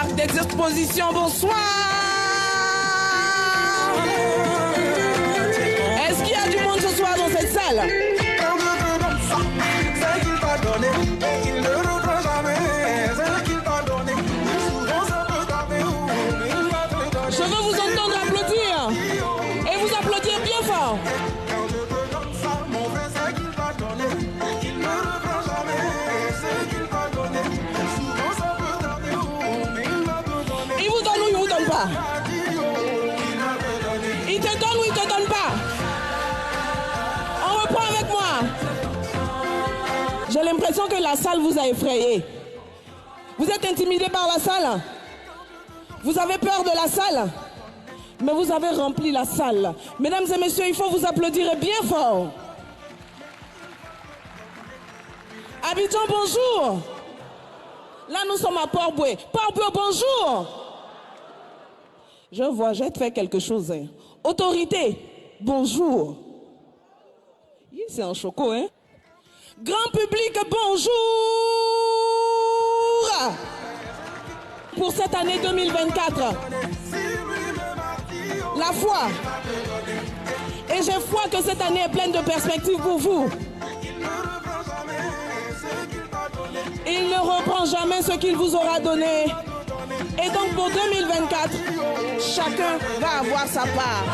parc des expositions, bonsoir. Est-ce qu'il y a du monde ce soir dans cette salle? Je veux vous entendre applaudir et vous applaudir bien fort. Il vous donne ou il vous donne pas? Il te donne ou il te donne pas? On reprend avec moi. J'ai l'impression que la salle vous a effrayé. Vous êtes intimidé par la salle? Vous avez peur de la salle? Mais vous avez rempli la salle. Mesdames et messieurs, il faut vous applaudir bien fort. Abidjan, bonjour. Là, nous sommes à Port-Boué. Port-Boué, bonjour. Je vois, j'ai fait quelque chose. Hein. Autorité, bonjour. C'est un choco, hein? Grand public, bonjour. Pour cette année 2024, la foi. Et j'ai foi que cette année est pleine de perspectives pour vous. Il ne reprend jamais ce qu'il vous aura donné. Et donc pour 2024, chacun va avoir sa part.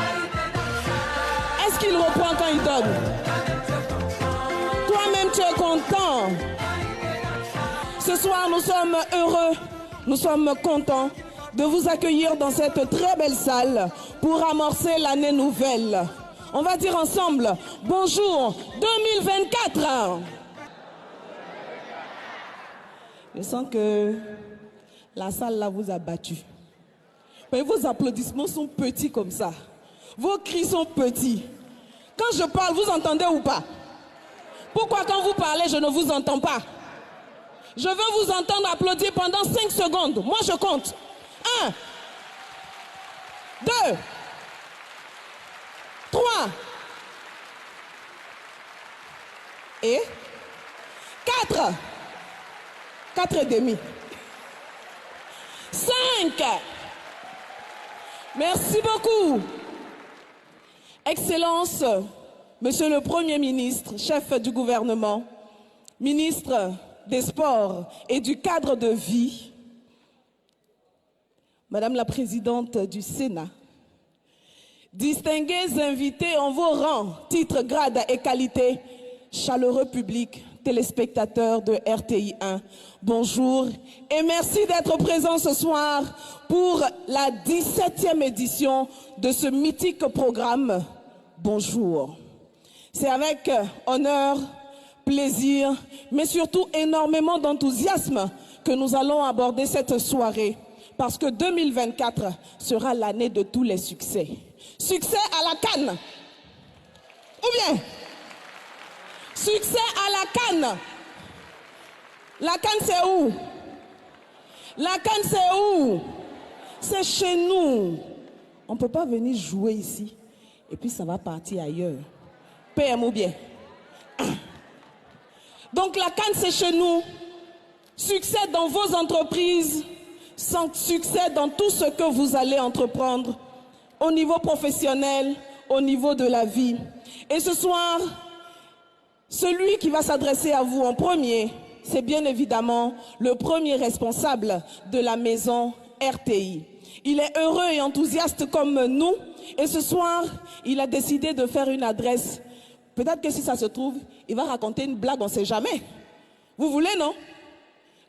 Est-ce qu'il reprend quand il donne? Toi-même, tu es content. Ce soir, nous sommes heureux, nous sommes contents de vous accueillir dans cette très belle salle pour amorcer l'année nouvelle. On va dire ensemble, bonjour 2024. Je sens que la salle là vous a battu. Mais vos applaudissements sont petits comme ça. Vos cris sont petits. Quand je parle, vous entendez ou pas? Pourquoi quand vous parlez, je ne vous entends pas? Je veux vous entendre applaudir pendant 5 secondes. Moi, je compte. 1, 2, 3 et 4. 4 et demi. 5. Merci beaucoup. Excellence, Monsieur le Premier ministre, chef du gouvernement, ministre des Sports et du cadre de vie, Madame la Présidente du Sénat, distingués invités en vos rangs, titres, grades et qualités, chaleureux public, téléspectateurs de RTI 1, bonjour et merci d'être présents ce soir pour la 17e édition de ce mythique programme. Bonjour. C'est avec honneur, plaisir, mais surtout énormément d'enthousiasme que nous allons aborder cette soirée parce que 2024 sera l'année de tous les succès. Succès à la CAN. Ou bien succès à la CAN. La CAN c'est où? La CAN c'est où? C'est chez nous. On ne peut pas venir jouer ici et puis ça va partir ailleurs. PM ou bien. Donc la CAN c'est chez nous. Succès dans vos entreprises, succès dans tout ce que vous allez entreprendre au niveau professionnel, au niveau de la vie. Et ce soir, celui qui va s'adresser à vous en premier, c'est bien évidemment le premier responsable de la maison RTI. Il est heureux et enthousiaste comme nous et ce soir, il a décidé de faire une adresse. Peut-être que si ça se trouve, il va raconter une blague, on ne sait jamais. Vous voulez, non?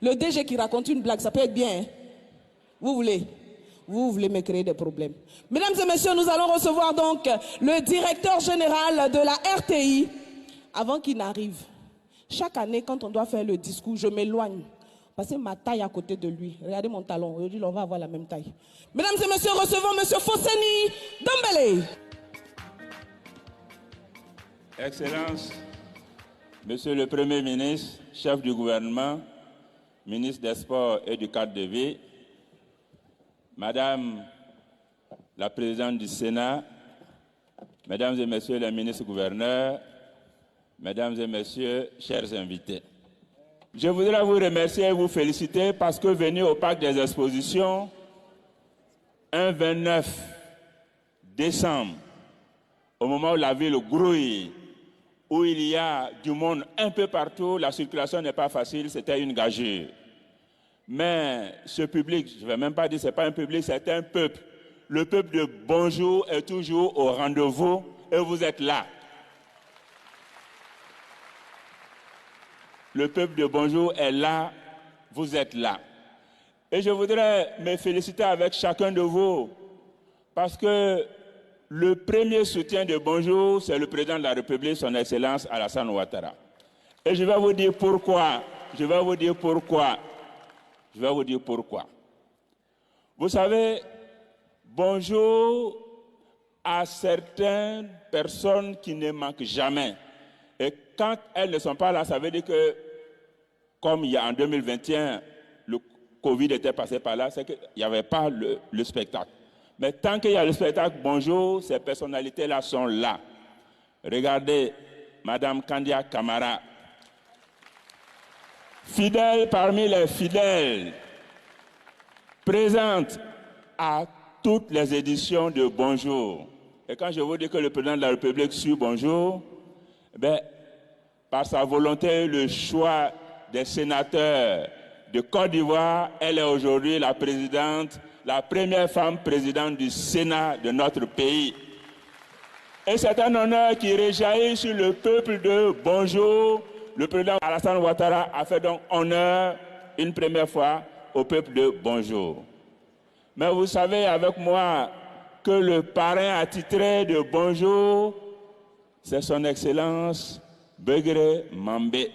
Le DG qui raconte une blague, ça peut être bien. Hein? Vous voulez? Vous voulez me créer des problèmes. Mesdames et messieurs, nous allons recevoir donc le directeur général de la RTI. Avant qu'il n'arrive, chaque année, quand on doit faire le discours, je m'éloigne. Parce que ma taille à côté de lui. Regardez mon talon. Aujourd'hui, on va avoir la même taille. Mesdames et messieurs, recevons M. Fosseni Dembélé. Excellence, Monsieur le Premier ministre, chef du gouvernement, ministre des Sports et du cadre de vie, Madame la Présidente du Sénat, Mesdames et Messieurs les ministres gouverneurs, Mesdames et Messieurs, chers invités. Je voudrais vous remercier et vous féliciter parce que venu au Parc des Expositions, un 29 décembre, au moment où la ville grouille, où il y a du monde un peu partout, la circulation n'est pas facile, c'était une gageure. Mais ce public, je ne vais même pas dire que ce n'est pas un public, c'est un peuple. Le peuple de Bonjour est toujours au rendez-vous et vous êtes là. Le peuple de Bonjour est là, vous êtes là. Et je voudrais me féliciter avec chacun de vous parce que le premier soutien de Bonjour, c'est le président de la République, son Excellence Alassane Ouattara. Et je vais vous dire pourquoi. Vous savez, Bonjour à certaines personnes qui ne manquent jamais. Et quand elles ne sont pas là, ça veut dire que, comme il y a en 2021, le Covid était passé par là, c'est qu'il n'y avait pas le spectacle. Mais tant qu'il y a le spectacle, Bonjour, ces personnalités-là sont là. Regardez, Madame Kandia Camara, fidèle parmi les fidèles, présente à toutes les éditions de Bonjour. Et quand je vous dis que le président de la République suit Bonjour, par sa volonté, le choix des sénateurs de Côte d'Ivoire, elle est aujourd'hui la présidente, la première femme présidente du Sénat de notre pays. Et c'est un honneur qui réjaillit sur le peuple de Bonjour. Le président Alassane Ouattara a fait donc honneur une première fois au peuple de Bonjour. Mais vous savez avec moi que le parrain attitré de Bonjour, c'est son Excellence Begré Mambé.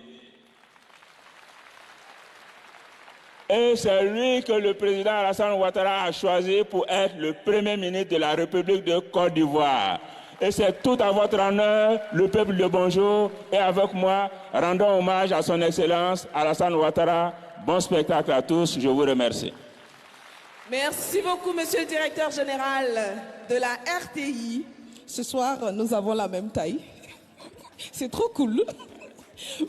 Et c'est lui que le président Alassane Ouattara a choisi pour être le premier ministre de la République de Côte d'Ivoire. Et c'est tout à votre honneur, le peuple de Bonjour, et avec moi, rendons hommage à son Excellence Alassane Ouattara. Bon spectacle à tous, je vous remercie. Merci beaucoup, monsieur le directeur général de la RTI. Ce soir, nous avons la même taille. C'est trop cool.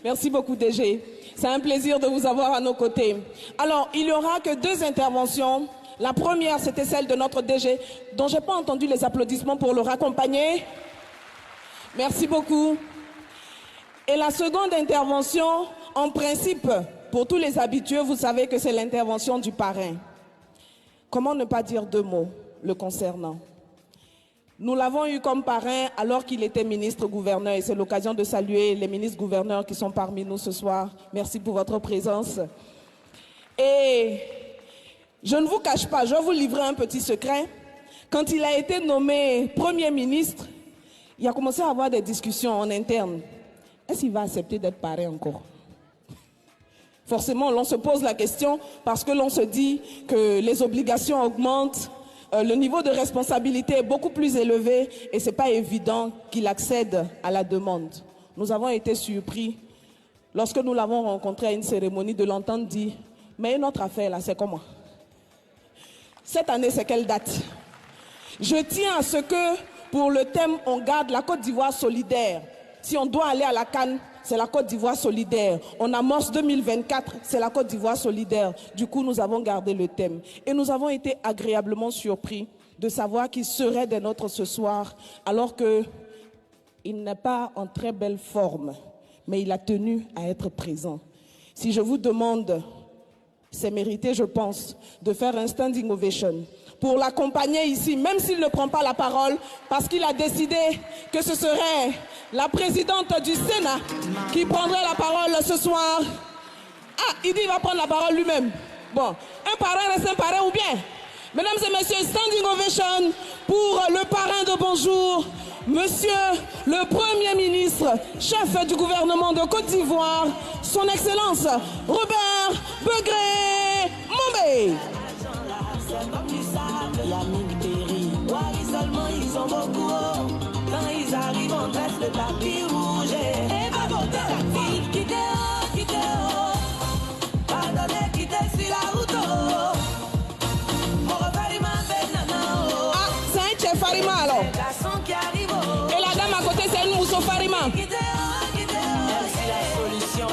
Merci beaucoup, DG. C'est un plaisir de vous avoir à nos côtés. Alors, il n'y aura que 2 interventions. La première, c'était celle de notre DG, dont je n'ai pas entendu les applaudissements pour le raccompagner. Merci beaucoup. Et la seconde intervention, en principe, pour tous les habitués, vous savez que c'est l'intervention du parrain. Comment ne pas dire 2 mots le concernant? Nous l'avons eu comme parrain alors qu'il était ministre-gouverneur et c'est l'occasion de saluer les ministres-gouverneurs qui sont parmi nous ce soir. Merci pour votre présence. Et je ne vous cache pas, je vais vous livrer un petit secret. Quand il a été nommé Premier ministre, il a commencé à avoir des discussions en interne. Est-ce qu'il va accepter d'être parrain encore? Forcément, l'on se pose la question parce que l'on se dit que les obligations augmentent, le niveau de responsabilité est beaucoup plus élevé et ce n'est pas évident qu'il accède à la demande. Nous avons été surpris lorsque nous l'avons rencontré à une cérémonie de l'entendre dire « Mais une autre affaire là, c'est comment ?» Cette année, c'est quelle date? Je tiens à ce que pour le thème, on garde la Côte d'Ivoire solidaire. Si on doit aller à la CAN, c'est la Côte d'Ivoire solidaire. On amorce 2024, c'est la Côte d'Ivoire solidaire. Du coup, nous avons gardé le thème. Et nous avons été agréablement surpris de savoir qu'il serait des nôtres ce soir, alors qu'il n'est pas en très belle forme, mais il a tenu à être présent. Si je vous demande, c'est mérité, je pense, de faire un standing ovation pour l'accompagner ici, même s'il ne prend pas la parole, parce qu'il a décidé que ce serait la présidente du Sénat qui prendrait la parole ce soir. Ah, il dit qu'il va prendre la parole lui-même. Bon, un parrain reste un parrain ou bien? Mesdames et messieurs, standing ovation pour le parrain de Bonjour, monsieur le Premier ministre, chef du gouvernement de Côte d'Ivoire, son Excellence Robert Begré Mambé. Ils ont beaucoup, quand ils arrivent, on dresse le tapis rouge. Et va voter, quittez, quittez, pardonnez, quittez sur la route. Ah, c'est un chef Farima alors. Et la dame à côté, c'est une Mousso Farima. C'est la solution.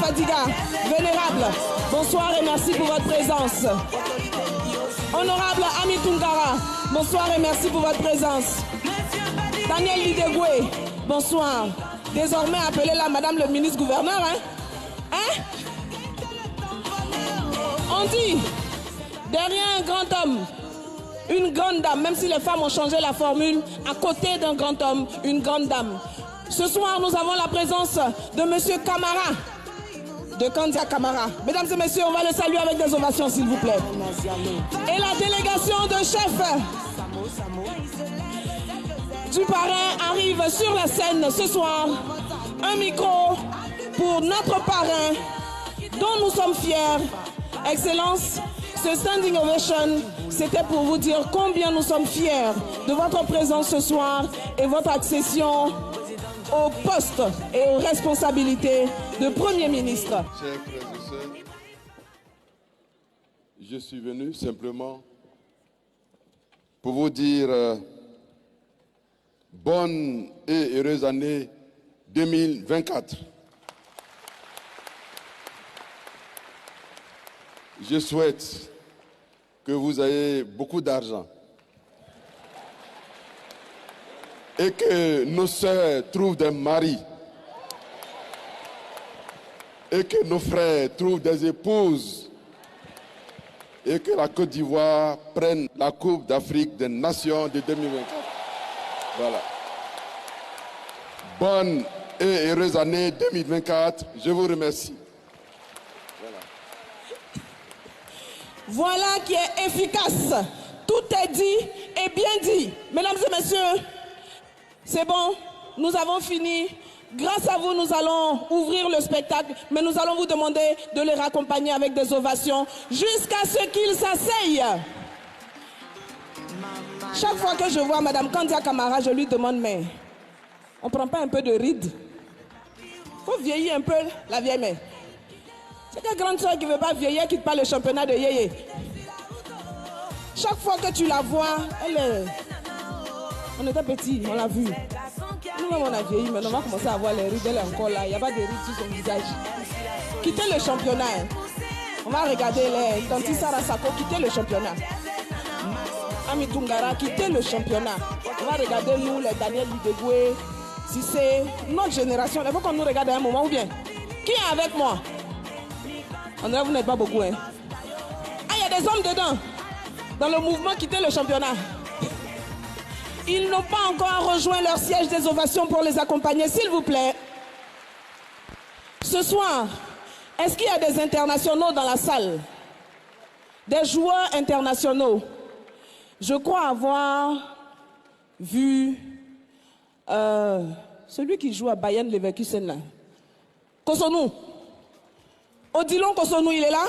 Fadiga, vénérable, bonsoir et merci pour votre présence. Honorable Ami Tungara, bonsoir et merci pour votre présence. Daniel Lidegwe, bonsoir. Désormais, appelez-la Madame le ministre-gouverneur. Hein? On dit, derrière un grand homme, une grande dame, même si les femmes ont changé la formule, à côté d'un grand homme, une grande dame. Ce soir, nous avons la présence de Monsieur Camara, de Kandia Camara. Mesdames et messieurs, on va le saluer avec des ovations, s'il vous plaît. Et la délégation de chefs du parrain arrive sur la scène ce soir. Un micro pour notre parrain, dont nous sommes fiers. Excellence, ce standing ovation, c'était pour vous dire combien nous sommes fiers de votre présence ce soir et votre accession au poste et aux responsabilités de Premier ministre. Chers frères et sœurs, je suis venu simplement pour vous dire bonne et heureuse année 2024. Je souhaite que vous ayez beaucoup d'argent et que nos sœurs trouvent des maris et que nos frères trouvent des épouses et que la Côte d'Ivoire prenne la Coupe d'Afrique des Nations de 2024. Voilà. Bonne et heureuse année 2024. Je vous remercie. Voilà qui est efficace. Tout est dit et bien dit. Mesdames et messieurs, c'est bon, nous avons fini. Grâce à vous, nous allons ouvrir le spectacle, mais nous allons vous demander de les raccompagner avec des ovations jusqu'à ce qu'ils s'asseyent. Chaque fois que je vois Madame Kandia Camara, je lui demande, mais on ne prend pas un peu de ride? Il faut vieillir un peu, la vieille mère. C'est quelle grande soeur qui ne veut pas vieillir, quitte pas le championnat de yéyé. Chaque fois que tu la vois, elle est... On était petits, on l'a vu. Nous-mêmes, on a vieilli, mais on va commencer à voir les rides. Elle est encore là, il n'y a pas de rides sur son visage. Quittez le championnat. On va regarder les Tanti Sara Sako, quittez le championnat. Ami Tungara, quittez le championnat. On va regarder nous, les Daniel Lidegwe. Si c'est notre génération, il faut qu'on nous regarde un moment ou bien. Qui est avec moi? On dirait que vous n'êtes pas beaucoup. Hein? Ah, il y a des hommes dedans. Dans le mouvement quitter le championnat. Ils n'ont pas encore rejoint leur siège des ovations pour les accompagner, s'il vous plaît. Ce soir, est-ce qu'il y a des internationaux dans la salle? Des joueurs internationaux? Je crois avoir vu celui qui joue à Bayern Leverkusen là. Kosonou. Odilon Kosonou, il est là?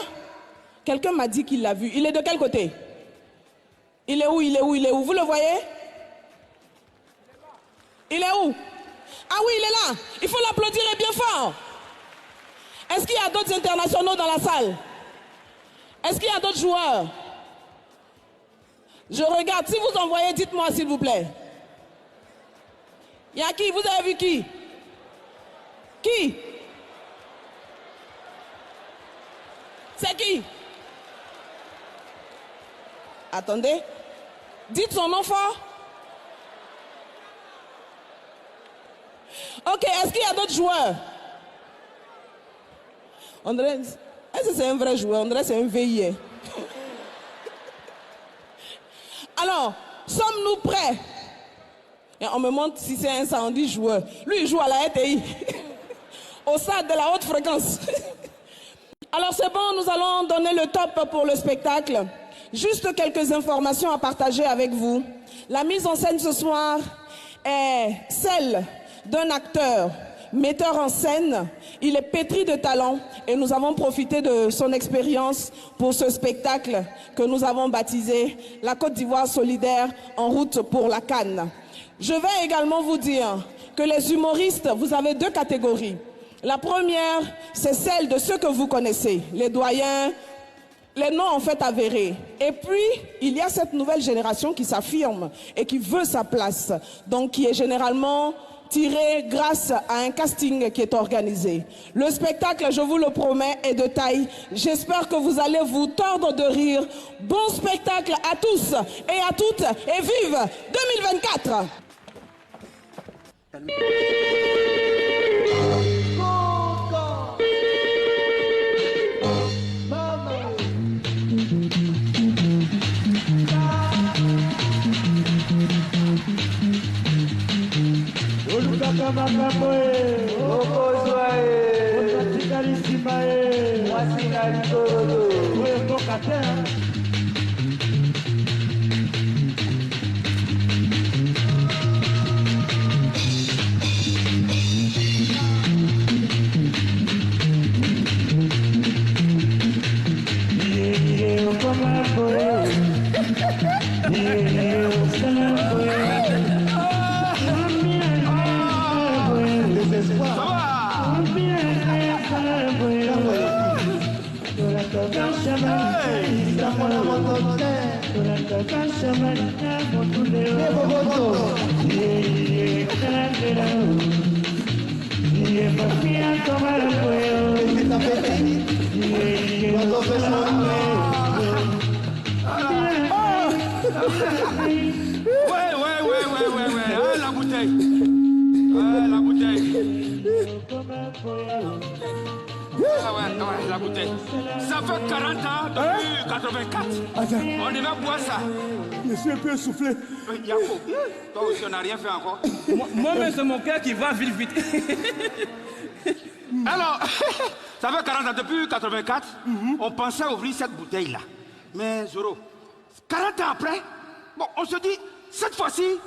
Quelqu'un m'a dit qu'il l'a vu. Il est de quel côté? Il est où? Il est où? Il est où? Vous le voyez? Il est où? Ah oui, il est là. Il faut l'applaudir et bien fort. Est-ce qu'il y a d'autres internationaux dans la salle? Est-ce qu'il y a d'autres joueurs? Je regarde. Si vous en voyez, dites-moi s'il vous plaît. Il y a qui? Vous avez vu qui? Qui? C'est qui? Attendez. Dites son nom fort. Ok, est-ce qu'il y a d'autres joueurs? On dirait... Est-ce que c'est un vrai joueur? On dirait que c'est un VIE. Alors, sommes-nous prêts? Et on me montre si c'est un 110 joueurs. Lui, il joue à la RTI. Au stade de la haute fréquence. Alors c'est bon, nous allons donner le top pour le spectacle. Juste quelques informations à partager avec vous. La mise en scène ce soir est celle d'un acteur, metteur en scène. Il est pétri de talent et nous avons profité de son expérience pour ce spectacle que nous avons baptisé La Côte d'Ivoire solidaire en route pour la CAN. Je vais également vous dire que les humoristes, vous avez deux catégories. La première, c'est celle de ceux que vous connaissez, les doyens, les noms en fait avérés. Et puis, il y a cette nouvelle génération qui s'affirme et qui veut sa place, donc qui est généralement tirés grâce à un casting qui est organisé. Le spectacle, je vous le promets, est de taille. J'espère que vous allez vous tordre de rire. Bon spectacle à tous et à toutes et vive 2024! La bouteille. La bouteille. La bouteille. Ça fait 40 ans depuis 84. On devait boire ça. Je suis un peu essoufflé. Yako, toi aussi on n'a rien fait encore. Moi-même, c'est mon cœur qui va vite, vite. Alors, ça fait 40 ans depuis 84. On pensait ouvrir cette bouteille-là. Mais Zoro, 40 ans après, bon, on se dit, cette fois-ci,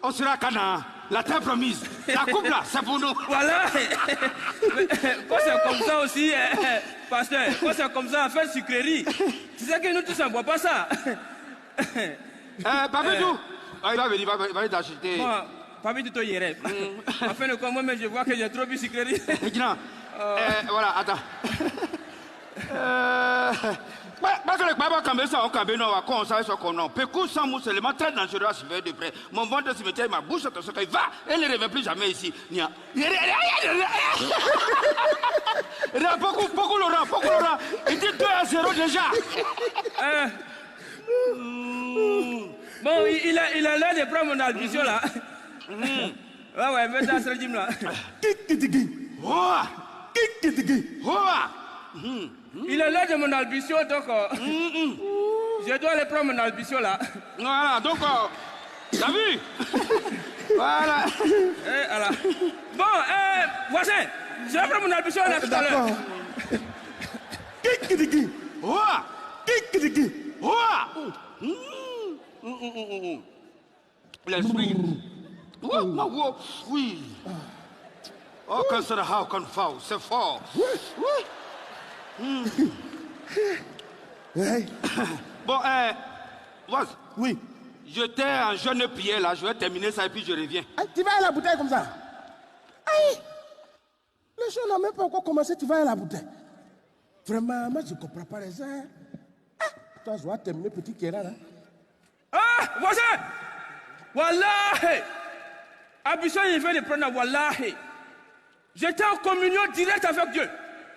on sera à Canaan. La terre promise. La coupe là, c'est pour nous. Voilà. Quand c'est comme ça aussi, pasteur, quand c'est comme ça, à faire sucrerie, tu sais que nous tous, on ne boit pas ça. Papidou, il va venir, il va t'acheter. Moi, Papidou, toi, il Enfin, de quoi, moi-même, je vois que j'ai trop bu sucrerie. Maintenant, voilà, attends. Pas que le baba cambe ça, on cambe non, à quoi on savait ce qu'on a. Pécou sans mousse, c'est élément très dangereux à suivre de près. Mon ventre se mettait, ma bouche, attention, il va, elle ne revient plus jamais ici. Beaucoup Laurent. Il dit 2-0 déjà. Bon, il a l'air de prendre mon ambition là. Ouais, mets dans ce gym là. Il a l'air de mon ambition, donc je dois aller prendre mon ambition là. Voilà, donc, t'as vu? Voilà. Voilà. Bon, voisin, je vais prendre mon ambition là tout à l'heure. L'esprit. Oui. Oh, quand ça how can fall, c'est fort. Bon, oui. J'étais en jeune prière là, je vais terminer ça et puis je reviens. Ah, tu vas à la bouteille comme ça? Aïe! Les gens n'ont même pas encore commencé, tu vas à la bouteille. Vraiment, moi je ne comprends pas les gens. Ah, toi, je vais terminer petit Kéra là. Ah, voisin! Wallahi! Ambition, il veut le prendre, wallahi. J'étais en communion directe avec Dieu.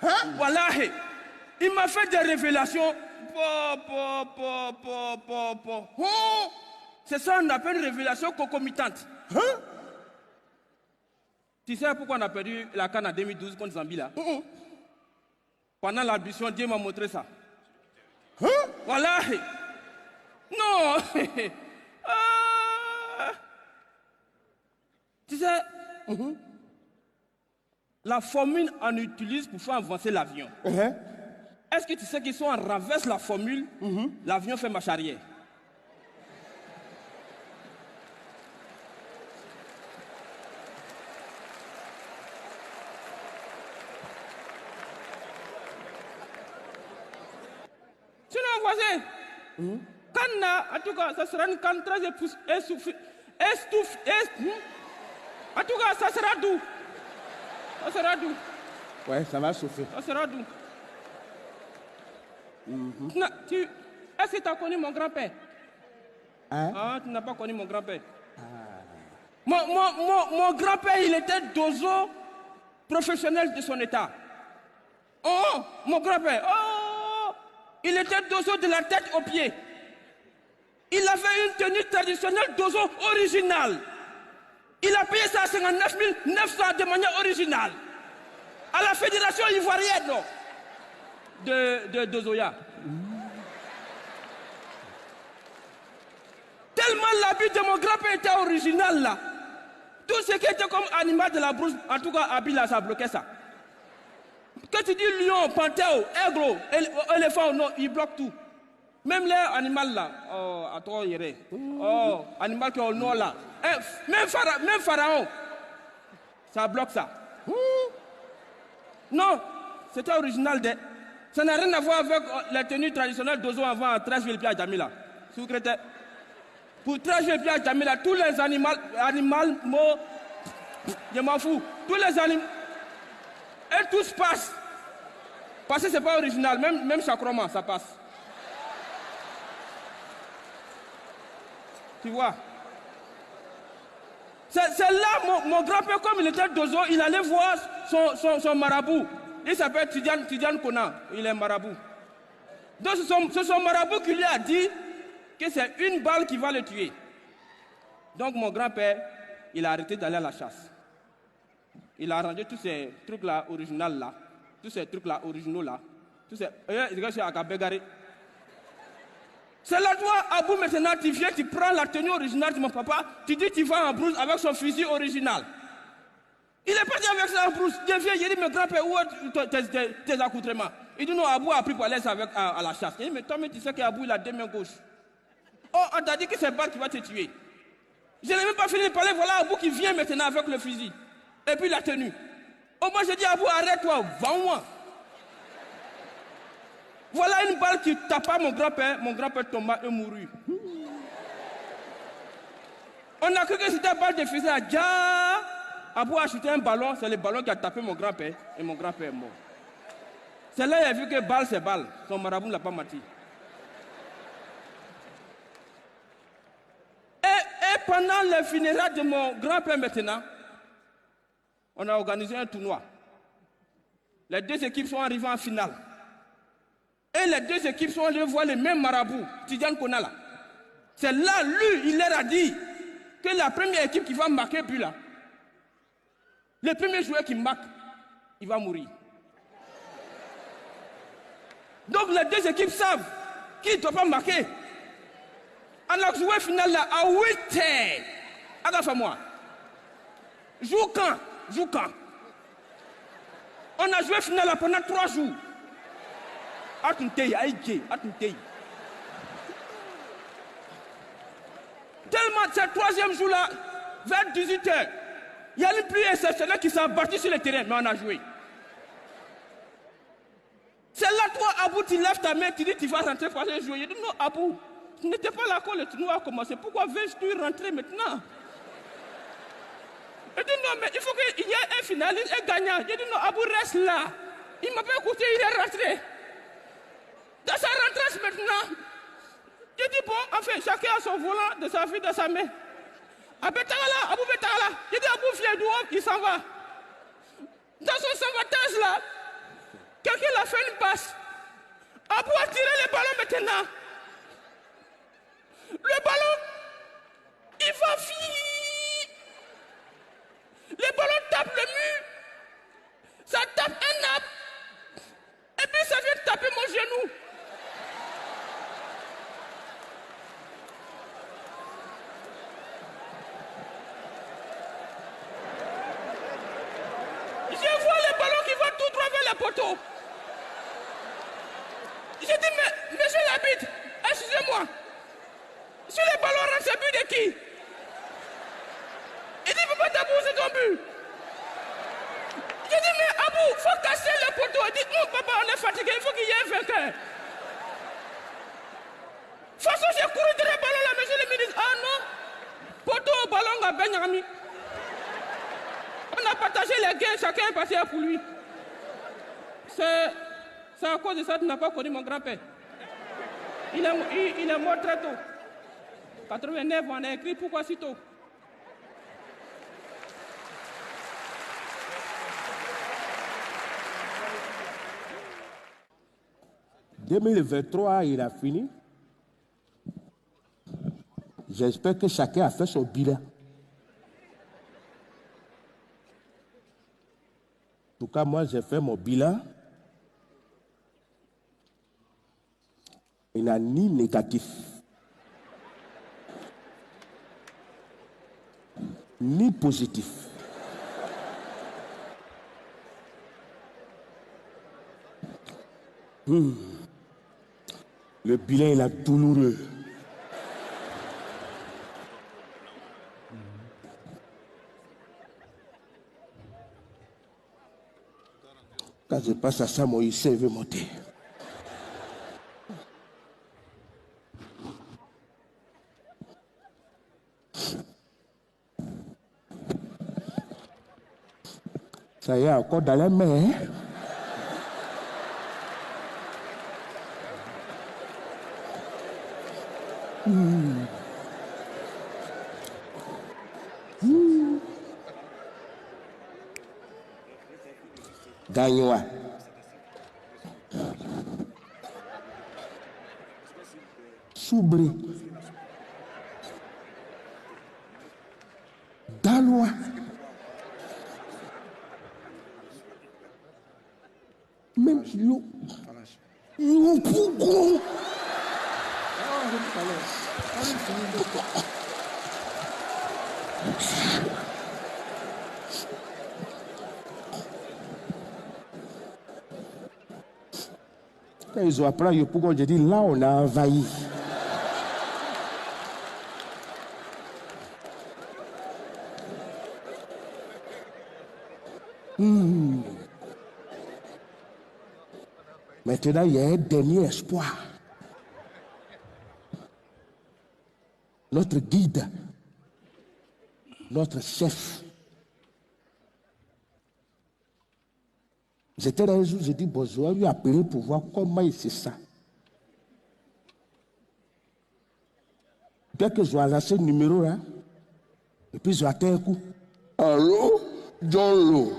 Hein? Wallahi. Il m'a fait des révélations. C'est ça qu'on appelle une révélation concomitante. Hein? Tu sais pourquoi on a perdu la CAN en 2012 contre Zambie là? Pendant l'ambition, Dieu m'a montré ça. Hein? Wallahi. Non. Tu sais, la formule on utilise pour faire avancer l'avion. Est-ce que tu sais qu'ils sont en renverse la formule, l'avion fait marche arrière? Sinon, voisin, en tout cas, ça sera une canne très en tout cas, ça sera doux. Ça sera doux. Ouais, ça va chauffer. Ça sera doux. Est-ce que tu as connu mon grand-père? Hein? Ah, tu n'as pas connu mon grand-père. Mon grand-père, il était dozo professionnel de son état. Oh, mon grand-père, oh, il était dozo de la tête aux pieds. Il avait une tenue traditionnelle dozo originale. Il a payé ça à 59 900 de manière originale. À la fédération ivoirienne de Dozoya. Tellement l'habit de mon grand-père était original là. Tout ce qui était comme animal de la brousse, en tout cas, habit là, ça bloquait ça. Quand tu dis lion, panthère, aigle, éléphant, non, il bloque tout. Même les animaux là, oh, à toi, il oh, animal qui est au nord là. Même pharaon, ça bloque ça. Non, c'était original. Ça n'a rien à voir avec la tenue traditionnelle d'Ozo avant 13 000 pieds à Jamila. Secrétaire. Pour 13 000 pieds à Jamila, tous les animaux, je m'en fous. Tous les animaux, et tout se passe. Parce que c'est pas original, même Chakroma, ça passe. Tu vois? C'est là, mon grand-père, comme il était d'Ozo, il allait voir son marabout. Il s'appelle Tidiane Kona, il est marabout. Donc c'est son marabout qui lui a dit que c'est une balle qui va le tuer. Donc mon grand-père, il a arrêté d'aller à la chasse. Il a arrangé tous ces trucs-là originaux là, tous ces trucs-là originaux là, tous ces... C'est là toi, Abou, maintenant, tu viens, tu prends la tenue originale de mon papa, tu dis tu vas en brousse avec son fusil original. Il est parti avec ça en brousse. Je viens, il dit, mais grand-père, où est tes accoutrements? Il dit, non, Abou a pris pour aller à la chasse. Il dit, mais toi, mais tu sais qu'Abou, il a 2 mains gauches. Oh, on t'a dit que c'est balle qui va te tuer. Je n'ai même pas fini de parler, voilà Abou qui vient maintenant avec le fusil. Et puis la tenue. Oh, moi, je dis, Abou, arrête-toi, vends-moi. Voilà une balle qui tapa mon grand-père tomba et mourut. On a cru que c'était une balle de fusil à Dja. Abou a acheté un ballon, c'est le ballon qui a tapé mon grand-père et mon grand-père est mort. C'est là qu'il a vu que balle c'est balle. Son marabout ne l'a pas mati. Et pendant les funérailles de mon grand-père maintenant, on a organisé un tournoi. Les 2 équipes sont arrivées en finale. Et les 2 équipes sont allées voir les mêmes marabouts, Tidiane Konala. C'est là, lui, il leur a dit que la première équipe qui va marquer, puis là, le premier joueur qui marque, il va mourir. Donc les 2 équipes savent qui ne doit pas marquer. On a joué final là à 8 heures. Agafa-moi. Joue quand? On a joué final là pendant 3 jours. Tellement, c'est le 3e jour là, vers 18h, il y a une pluie exceptionnelle qui s'est abattue sur le terrain, mais on a joué. C'est là, toi, Abou, tu lèves ta main, tu dis tu vas rentrer pour aller jouer. Je dis non, Abou, tu n'étais pas là quand le tournoi a commencé. Pourquoi veux-tu rentrer maintenant? Je dis non, mais il faut qu'il y ait un finaliste, un gagnant. Je dis non, Abou, reste là. Il ne m'a pas écouté, il est rentré. Dans sa rentrée maintenant, je dis bon, enfin, chacun a son volant de sa vie dans sa main. Abou Betala, je dis Abou vient du haut, il s'en va. Dans son savatage là, quelqu'un l'a fait une passe. Abou a tiré le ballon maintenant. Le ballon, il va vite. Le ballon tape le mur. Ça tape un arbre. Et puis ça vient taper mon genou. Je vois le ballon qui va tout droit vers le poteau. Je dis, mais monsieur l'arbitre, excusez-moi. Si le ballon rentre, c'est but de qui? Il dit, papa, t'as poussé ton but. Je dis, mais Abou, il faut casser le poteau. Il dit, non, papa, on est fatigué, il faut qu'il y ait un vainqueur. De toute façon, j'ai couru derrière le ballon là, monsieur le ministre. Ah non, poteau, ballon, à Benyami. On a partagé les gains, chacun est passé pour lui. C'est à cause de ça que tu n'as pas connu mon grand-père. Il est mort très tôt. 89, on a écrit pourquoi si tôt. 2023, il a fini. J'espère que chacun a fait son bilan. En tout cas, moi, j'ai fait mon bilan. Il n'a ni négatif, ni positif. Le bilan il est douloureux. Quand je passe à ça, mon IC veut monter. Ça y est, encore dans les mains. Gagnwa. Soubri. Dalois. Même yo. Yo pourquoi? Quand ils ont appris yo pourquoi, je dis là on a envahi. Maintenant, il y a un dernier espoir. Notre guide, notre chef. J'étais là un jour, j'ai dit bonjour, lui appeler pour voir comment il sait ça. Dès que je vais lancer le numéro là, et puis je vais atteindre un coup. Allô, John Lo.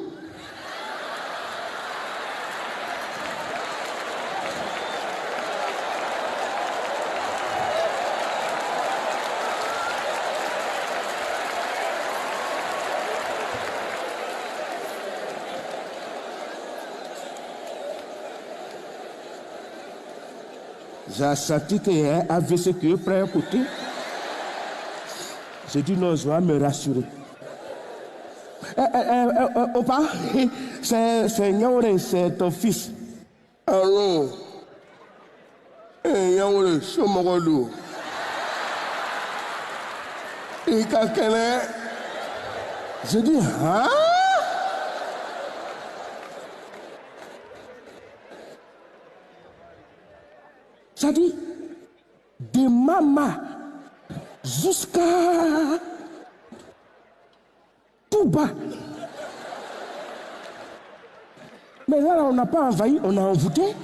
J'ai senti qu'il y a un AVC qui est prêt à côté. J'ai dit non, je vais me rassurer. Opa, c'est Nyaore, c'est ton fils. Allô? Nyaore, c'est mon rodou. Et quelqu'un, j'ai dit, hein? Ça dit, de Mama jusqu'à tout bas. Mais là, on n'a pas envahi, on a envoûté.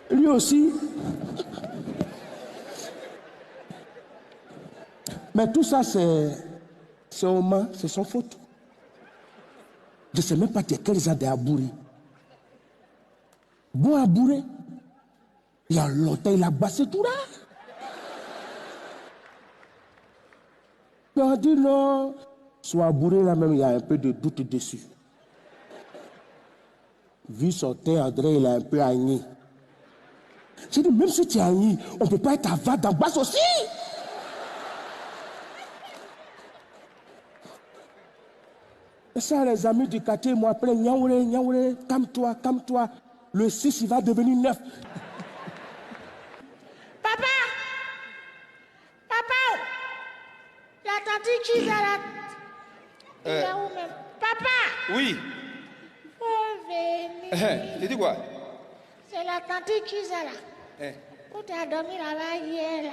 Lui aussi. Mais tout ça, c'est Oman, c'est son faute. Je ne sais même pas quels ont des abourés. Bon abouré, il y a longtemps, il a bassé tout là. Mais on dit non, soit abouré là même, il y a un peu de doute dessus. Vu son teint, André, il a un peu agné. J'ai dit, même si tu es agné, on ne peut pas être avare d'en bas aussi. Et ça, les amis du quartier m'ont appelé Nyaouré, calme-toi. Le 6, il va devenir 9. Papa, la tante Chizara. Il est où même? Papa! Oui. Faut venir. Tu dis quoi? C'est la tante Chizara. Où tu as dormi là-bas hier. Là.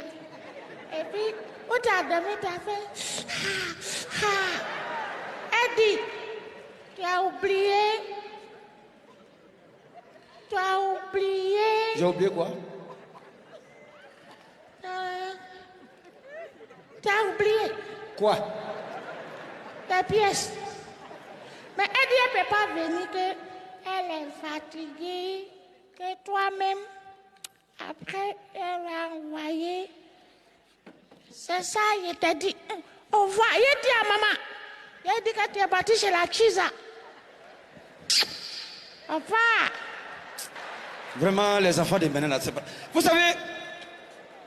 Et puis, où tu as dormi, tu as fait. Eddie, tu as oublié. Tu as oublié. J'ai oublié quoi? Tu as oublié. Quoi? Tes pièces. pas venir qu'elle est fatiguée, que toi-même, après, elle a envoyé. C'est ça, il t'a dit. Au revoir. Il dit à maman. Il dit que tu es parti chez la Chisa. Au revoir. Vraiment, les enfants de maintenant, c'est pas... Vous savez,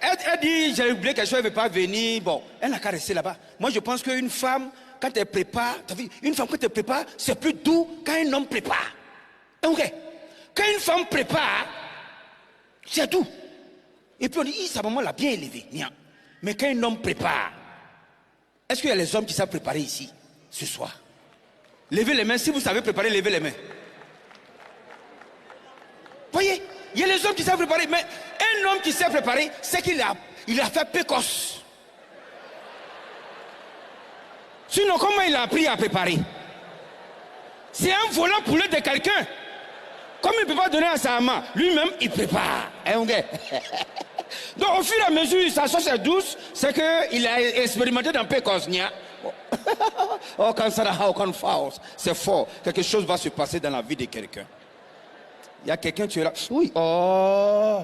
elle dit, j'ai oublié quelque chose, elle ne veut pas venir. Bon, elle n'a qu'à rester là-bas. Moi, je pense qu'une femme, quand elle prépare, une femme quand elle prépare, c'est plus doux quand un homme prépare. Ok. Quand une femme prépare, c'est doux. Et puis on dit, sa maman l'a bien élevé. Mais quand un homme prépare, est-ce qu'il y a les hommes qui savent préparer ici, ce soir? Levez les mains. Si vous savez préparer, levez les mains. Voyez, il y a les hommes qui savent préparer, mais un homme qui sait préparer, c'est qu'il a fait précoce. Sinon, comment il a appris à préparer? C'est un volant poulet de quelqu'un. Comme il ne peut pas donner à sa maman, lui-même, il prépare. Donc, au fur et à mesure, sa sauce est douce, c'est qu'il a expérimenté dans précoce. Oh, quand ça c'est fort. Quelque chose va se passer dans la vie de quelqu'un. Il y a quelqu'un, tu es là. Oui. Oh.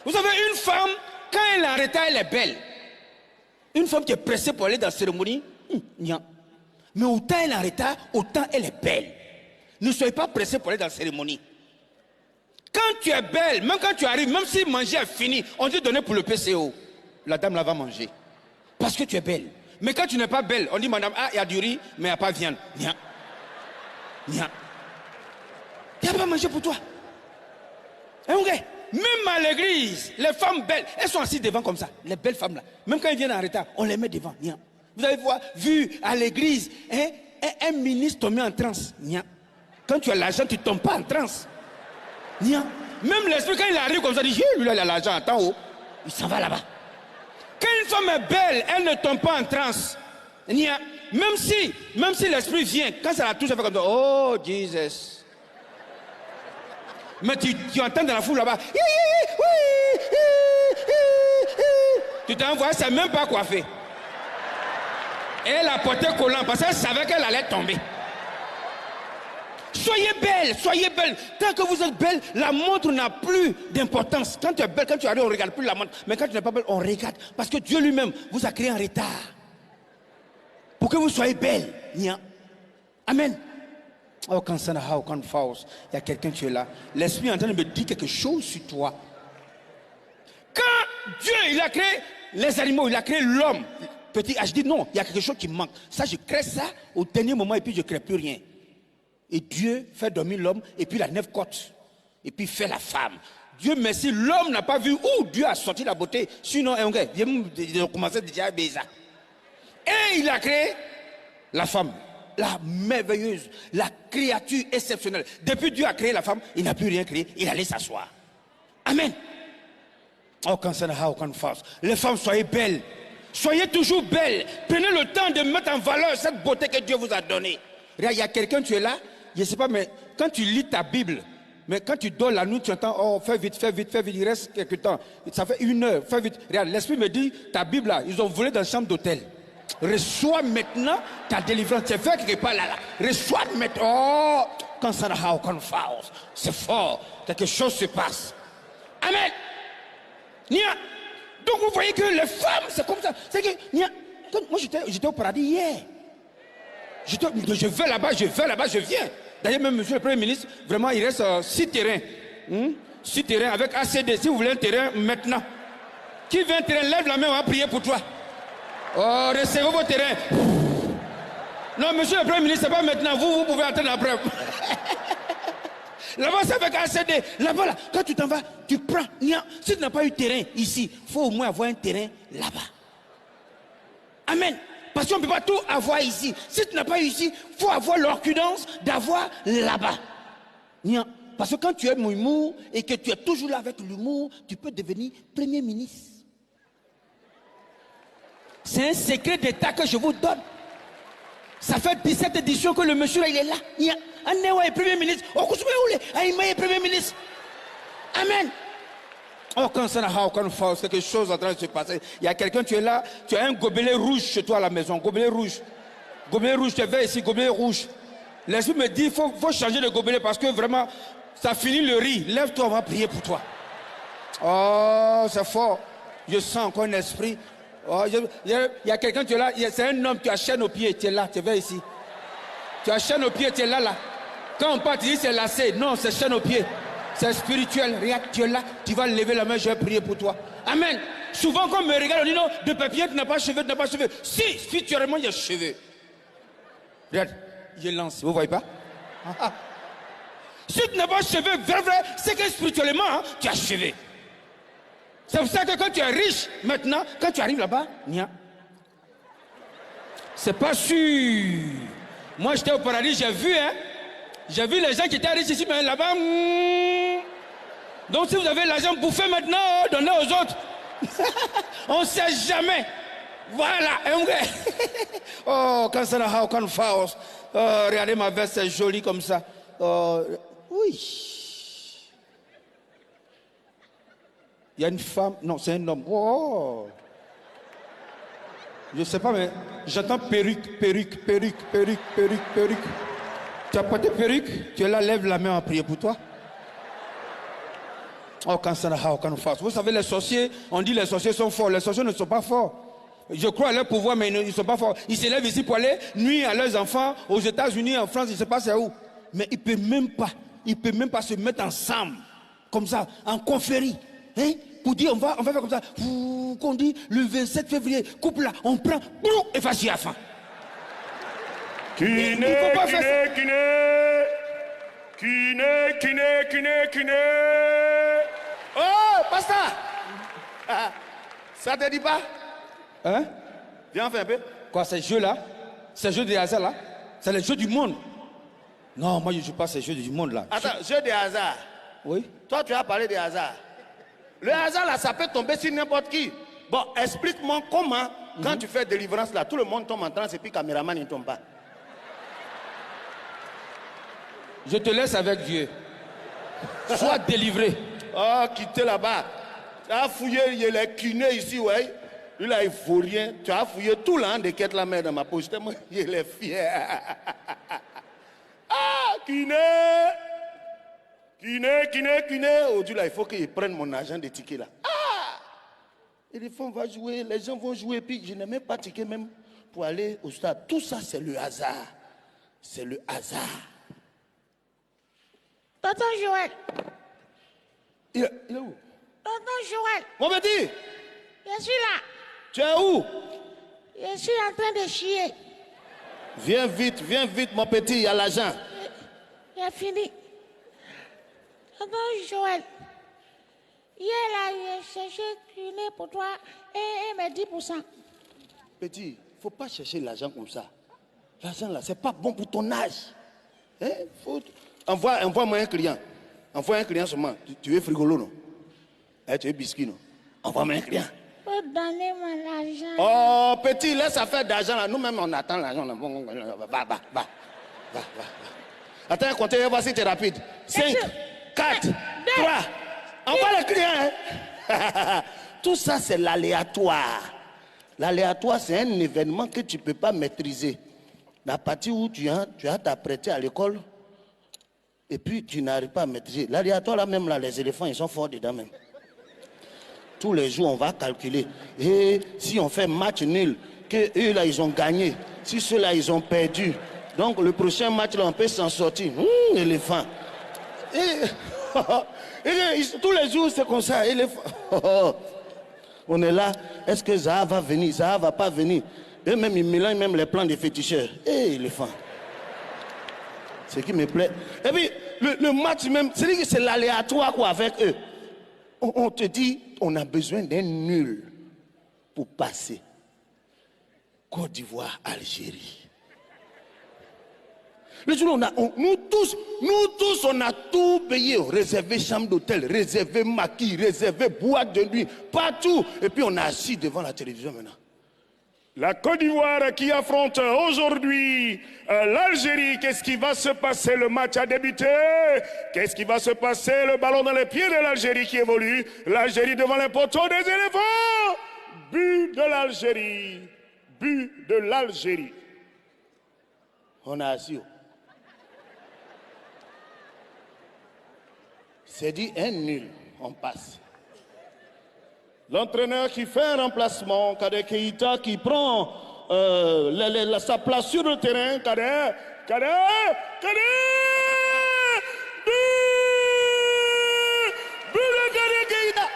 Vous savez, une femme, quand elle est en retard, elle est belle. Une femme qui est pressée pour aller dans la cérémonie, mais autant elle est en retard, autant elle est belle. Ne soyez pas pressés pour aller dans la cérémonie. Quand tu es belle, même quand tu arrives, même si manger est fini, on dit donner pour le PCO. La dame là va manger. Parce que tu es belle. Mais quand tu n'es pas belle, on dit madame, ah, il y a du riz, mais il n'y a pas de viande. Il n'y a pas à manger pour toi. Même à l'église, les femmes belles, elles sont assises devant comme ça. Les belles femmes là. Même quand elles viennent en retard, on les met devant. Vous avez vu à l'église, un ministre tombé en transe. Quand tu as l'argent, tu ne tombes pas en transe. Même l'esprit, quand il arrive comme ça, il dit, lui là, il a l'argent, attends, oh. Il s'en va là-bas. Quand une femme est belle, elle ne tombe pas en transe. Même si l'esprit vient, quand ça la touche, elle fait comme ça, oh, Jesus. Mais tu entends dans la foule là-bas, tu t'envoies, c'est même pas coiffé. Et elle a porté collant parce qu'elle savait qu'elle allait tomber. Soyez belle, soyez belle. Tant que vous êtes belle, la montre n'a plus d'importance. Quand tu es belle, quand tu arrives, on ne regarde plus la montre. Mais quand tu n'es pas belle, on regarde. Parce que Dieu lui-même vous a créé en retard. Pour que vous soyez belle. Amen. Oh, quand ça n'a pas, quand fausse, il y a quelqu'un qui est là. L'esprit est en train de me dire quelque chose sur toi. Quand Dieu, il a créé les animaux, il a créé l'homme. Petit, je dis non, il y a quelque chose qui manque. Ça, je crée ça au dernier moment et puis je ne crée plus rien. Et Dieu fait dormir l'homme et puis la neuf côte. Et puis fait la femme. Dieu merci, l'homme n'a pas vu où Dieu a sorti la beauté. Sinon, il a commencé déjà à baiser. Et il a créé la femme. La merveilleuse, la créature exceptionnelle. Depuis Dieu a créé la femme, il n'a plus rien créé, il allait s'asseoir. Amen. Oh, quand ça n'a aucune force. Les femmes, soyez belles. Soyez toujours belles. Prenez le temps de mettre en valeur cette beauté que Dieu vous a donnée. Regarde, il y a quelqu'un, tu es là, je ne sais pas, mais quand tu lis ta Bible, mais quand tu dors la nuit, tu entends, oh, fais vite, il reste quelque temps. Ça fait 1 heure, fais vite. Regarde, l'esprit me dit, ta Bible là, ils ont volé dans la chambre d'hôtel. Reçois maintenant ta délivrance. C'est fait quelque part là. Reçois maintenant. Oh, quand ça n'a aucune force, c'est fort. Quelque chose se passe. Amen. Donc vous voyez que les femmes, c'est comme ça. C'est que, moi j'étais au paradis hier. Je vais là-bas, je viens. D'ailleurs, même monsieur le Premier ministre, vraiment, il reste 6 terrains. 6 terrains avec ACD. Si vous voulez un terrain, maintenant. Qui veut un terrain, lève la main, on va prier pour toi. Oh, recevez vos terrains. Non, monsieur le Premier ministre, c'est pas maintenant. Vous pouvez attendre après. Là-bas, c'est avec ACD. Là-bas, là, quand tu t'en vas, tu prends. Si tu n'as pas eu terrain ici, il faut au moins avoir un terrain là-bas. Amen. Parce qu'on ne peut pas tout avoir ici. Si tu n'as pas eu ici, il faut avoir l'opulence d'avoir là-bas. Parce que quand tu es humour et que tu es toujours là avec l'humour, tu peux devenir Premier ministre. C'est un secret d'État que je vous donne. Ça fait 17 éditions que le monsieur là, il est là. Un est Premier ministre. Il est Premier ministre. Amen. Oh, quand ça n'a aucune force, quelque chose en train de se passer. Il y a quelqu'un, tu es là, tu as un gobelet rouge chez toi à la maison. Gobelet rouge. Gobelet rouge, tu es vert ici, gobelet rouge. L'esprit me dit, il faut changer de gobelet parce que vraiment, ça finit le riz. Lève-toi, on va prier pour toi. Oh, c'est fort. Je sens encore un esprit. Oh, il y a quelqu'un, tu es là. C'est un homme, tu as chaîne aux pieds, tu es là, tu es ici. Tu as chaîne aux pieds, tu es là, là. Quand on part, tu dis c'est lacé. Non, c'est chaîne aux pieds. C'est spirituel. Regarde, tu es là. Tu vas lever la main, je vais prier pour toi. Amen. Souvent, quand on me regarde, on dit non, de papier, tu n'as pas cheveux, tu n'as pas cheveux. Si, spirituellement, il y a cheveux. Regarde, je lance. Vous ne voyez pas? Si tu n'as pas cheveux, vrai, c'est que spirituellement, hein, tu as cheveux. C'est pour ça que quand tu es riche, maintenant, quand tu arrives là-bas, c'est pas sûr. Moi, j'étais au paradis, j'ai vu, hein. J'ai vu les gens qui étaient riches ici, mais là-bas. Donc, si vous avez l'argent bouffé maintenant, donnez aux autres. On ne sait jamais. Voilà. Oh, quand ça n'a aucun force. Regardez ma veste, c'est joli comme ça. Oui. Il y a une femme. Non, c'est un homme. Oh. Je ne sais pas, mais j'entends perruque. Tu as porté perruque? Tu es là, lève la main à prier pour toi. Oh, quand ça n'a aucun force. Vous savez, les sorciers, on dit les sorciers sont forts. Les sorciers ne sont pas forts. Je crois à leur pouvoir, mais ils ne sont pas forts. Ils se lèvent ici pour aller nuire à leurs enfants aux États-Unis, en France, je ne sais pas c'est où. Mais ils ne peuvent même pas se mettre ensemble, comme ça, en confrérie. Hein? Pour dire, on va faire comme ça. Qu'on dit, le 27 février, coupe là, on prend, et vas-y à la fin. Kiné. Oh, pasteur! Ça te dit pas? Hein? Viens, on fait un peu. Quoi, ces jeux-là? Ces jeux de hasard là? C'est les jeux du monde. Non, moi je ne joue pas ces jeux du monde là. Attends, jeu de hasard. Oui? Toi, tu as parlé de hasard. Le hasard là, ça peut tomber sur n'importe qui. Bon, explique-moi comment, quand tu fais délivrance là, tout le monde tombe en transe et puis le caméraman ne tombe pas. Je te laisse avec Dieu. Sois délivré. Oh, quittez là-bas. Tu as fouillé les kinés ici, ouais. Lui là, il faut rien. Tu as fouillé tout là, de quête la main dans ma poche. Tellement il est fier. Ah, kiné. Aujourd'hui là, il faut qu'ils prennent mon argent de ticket là. Ah! Et les femmes vont jouer, les gens vont jouer, puis je n'ai même pas ticket même pour aller au stade. Tout ça, c'est le hasard. C'est le hasard. Tonton Joël. Il est où? Tonton Joël. Mon petit! Je suis là. Tu es où? Je suis en train de chier. Viens vite, mon petit, il y a l'argent. J'ai fini. Tonton Joël. Hier là, j'ai cherché kiné pour toi et mes 10%. Petit, il ne faut pas chercher l'argent comme ça. L'argent là, c'est pas bon pour ton âge. Hein? Envoie-moi un client. Envoie un client seulement. Tu es frigolo, non? Tu es biscuit, non? Envoie-moi un client. Faut donner mon argent. Oh, petit, laisse affaire d'argent là. Nous-mêmes, on attend l'argent. Va. Attends, comptez, voici, t'es rapide. 5, 4, 3. Envoie le client. Hein? Tout ça, c'est l'aléatoire. L'aléatoire, c'est un événement que tu ne peux pas maîtriser. La partie où tu as t'apprêté à l'école, et puis tu n'arrives pas à maîtriser. L'aléatoire, là même, là, les éléphants, ils sont forts dedans même. Tous les jours, on va calculer. Et si on fait match nul, que eux, là, ils ont gagné. Si ceux-là, ils ont perdu. Donc, le prochain match, là, on peut s'en sortir. Éléphant. Et tous les jours, c'est comme ça. Éléphant. On est là. Est-ce que Zaha va venir? Zaha va pas venir. Eux-mêmes, ils mélangent même les plans des féticheurs. Éléphant. Ce qui me plaît. Et puis, le match même, c'est l'aléatoire quoi avec eux. On te dit, on a besoin d'un nul pour passer. Côte d'Ivoire, Algérie. Le jour nous tous, on a tout payé. Réservé chambre d'hôtel, réservé maquis, réservé boîte de nuit, partout. Et puis on est assis devant la télévision maintenant. La Côte d'Ivoire qui affronte aujourd'hui l'Algérie. Qu'est-ce qui va se passer? Le match a débuté. Qu'est-ce qui va se passer? Le ballon dans les pieds de l'Algérie qui évolue. L'Algérie devant les poteaux des éléphants. But de l'Algérie. But de l'Algérie. On est assis. C'est dit un nul, on passe. L'entraîneur qui fait un remplacement, Kader Keïta qui prend sa place sur le terrain. Kader.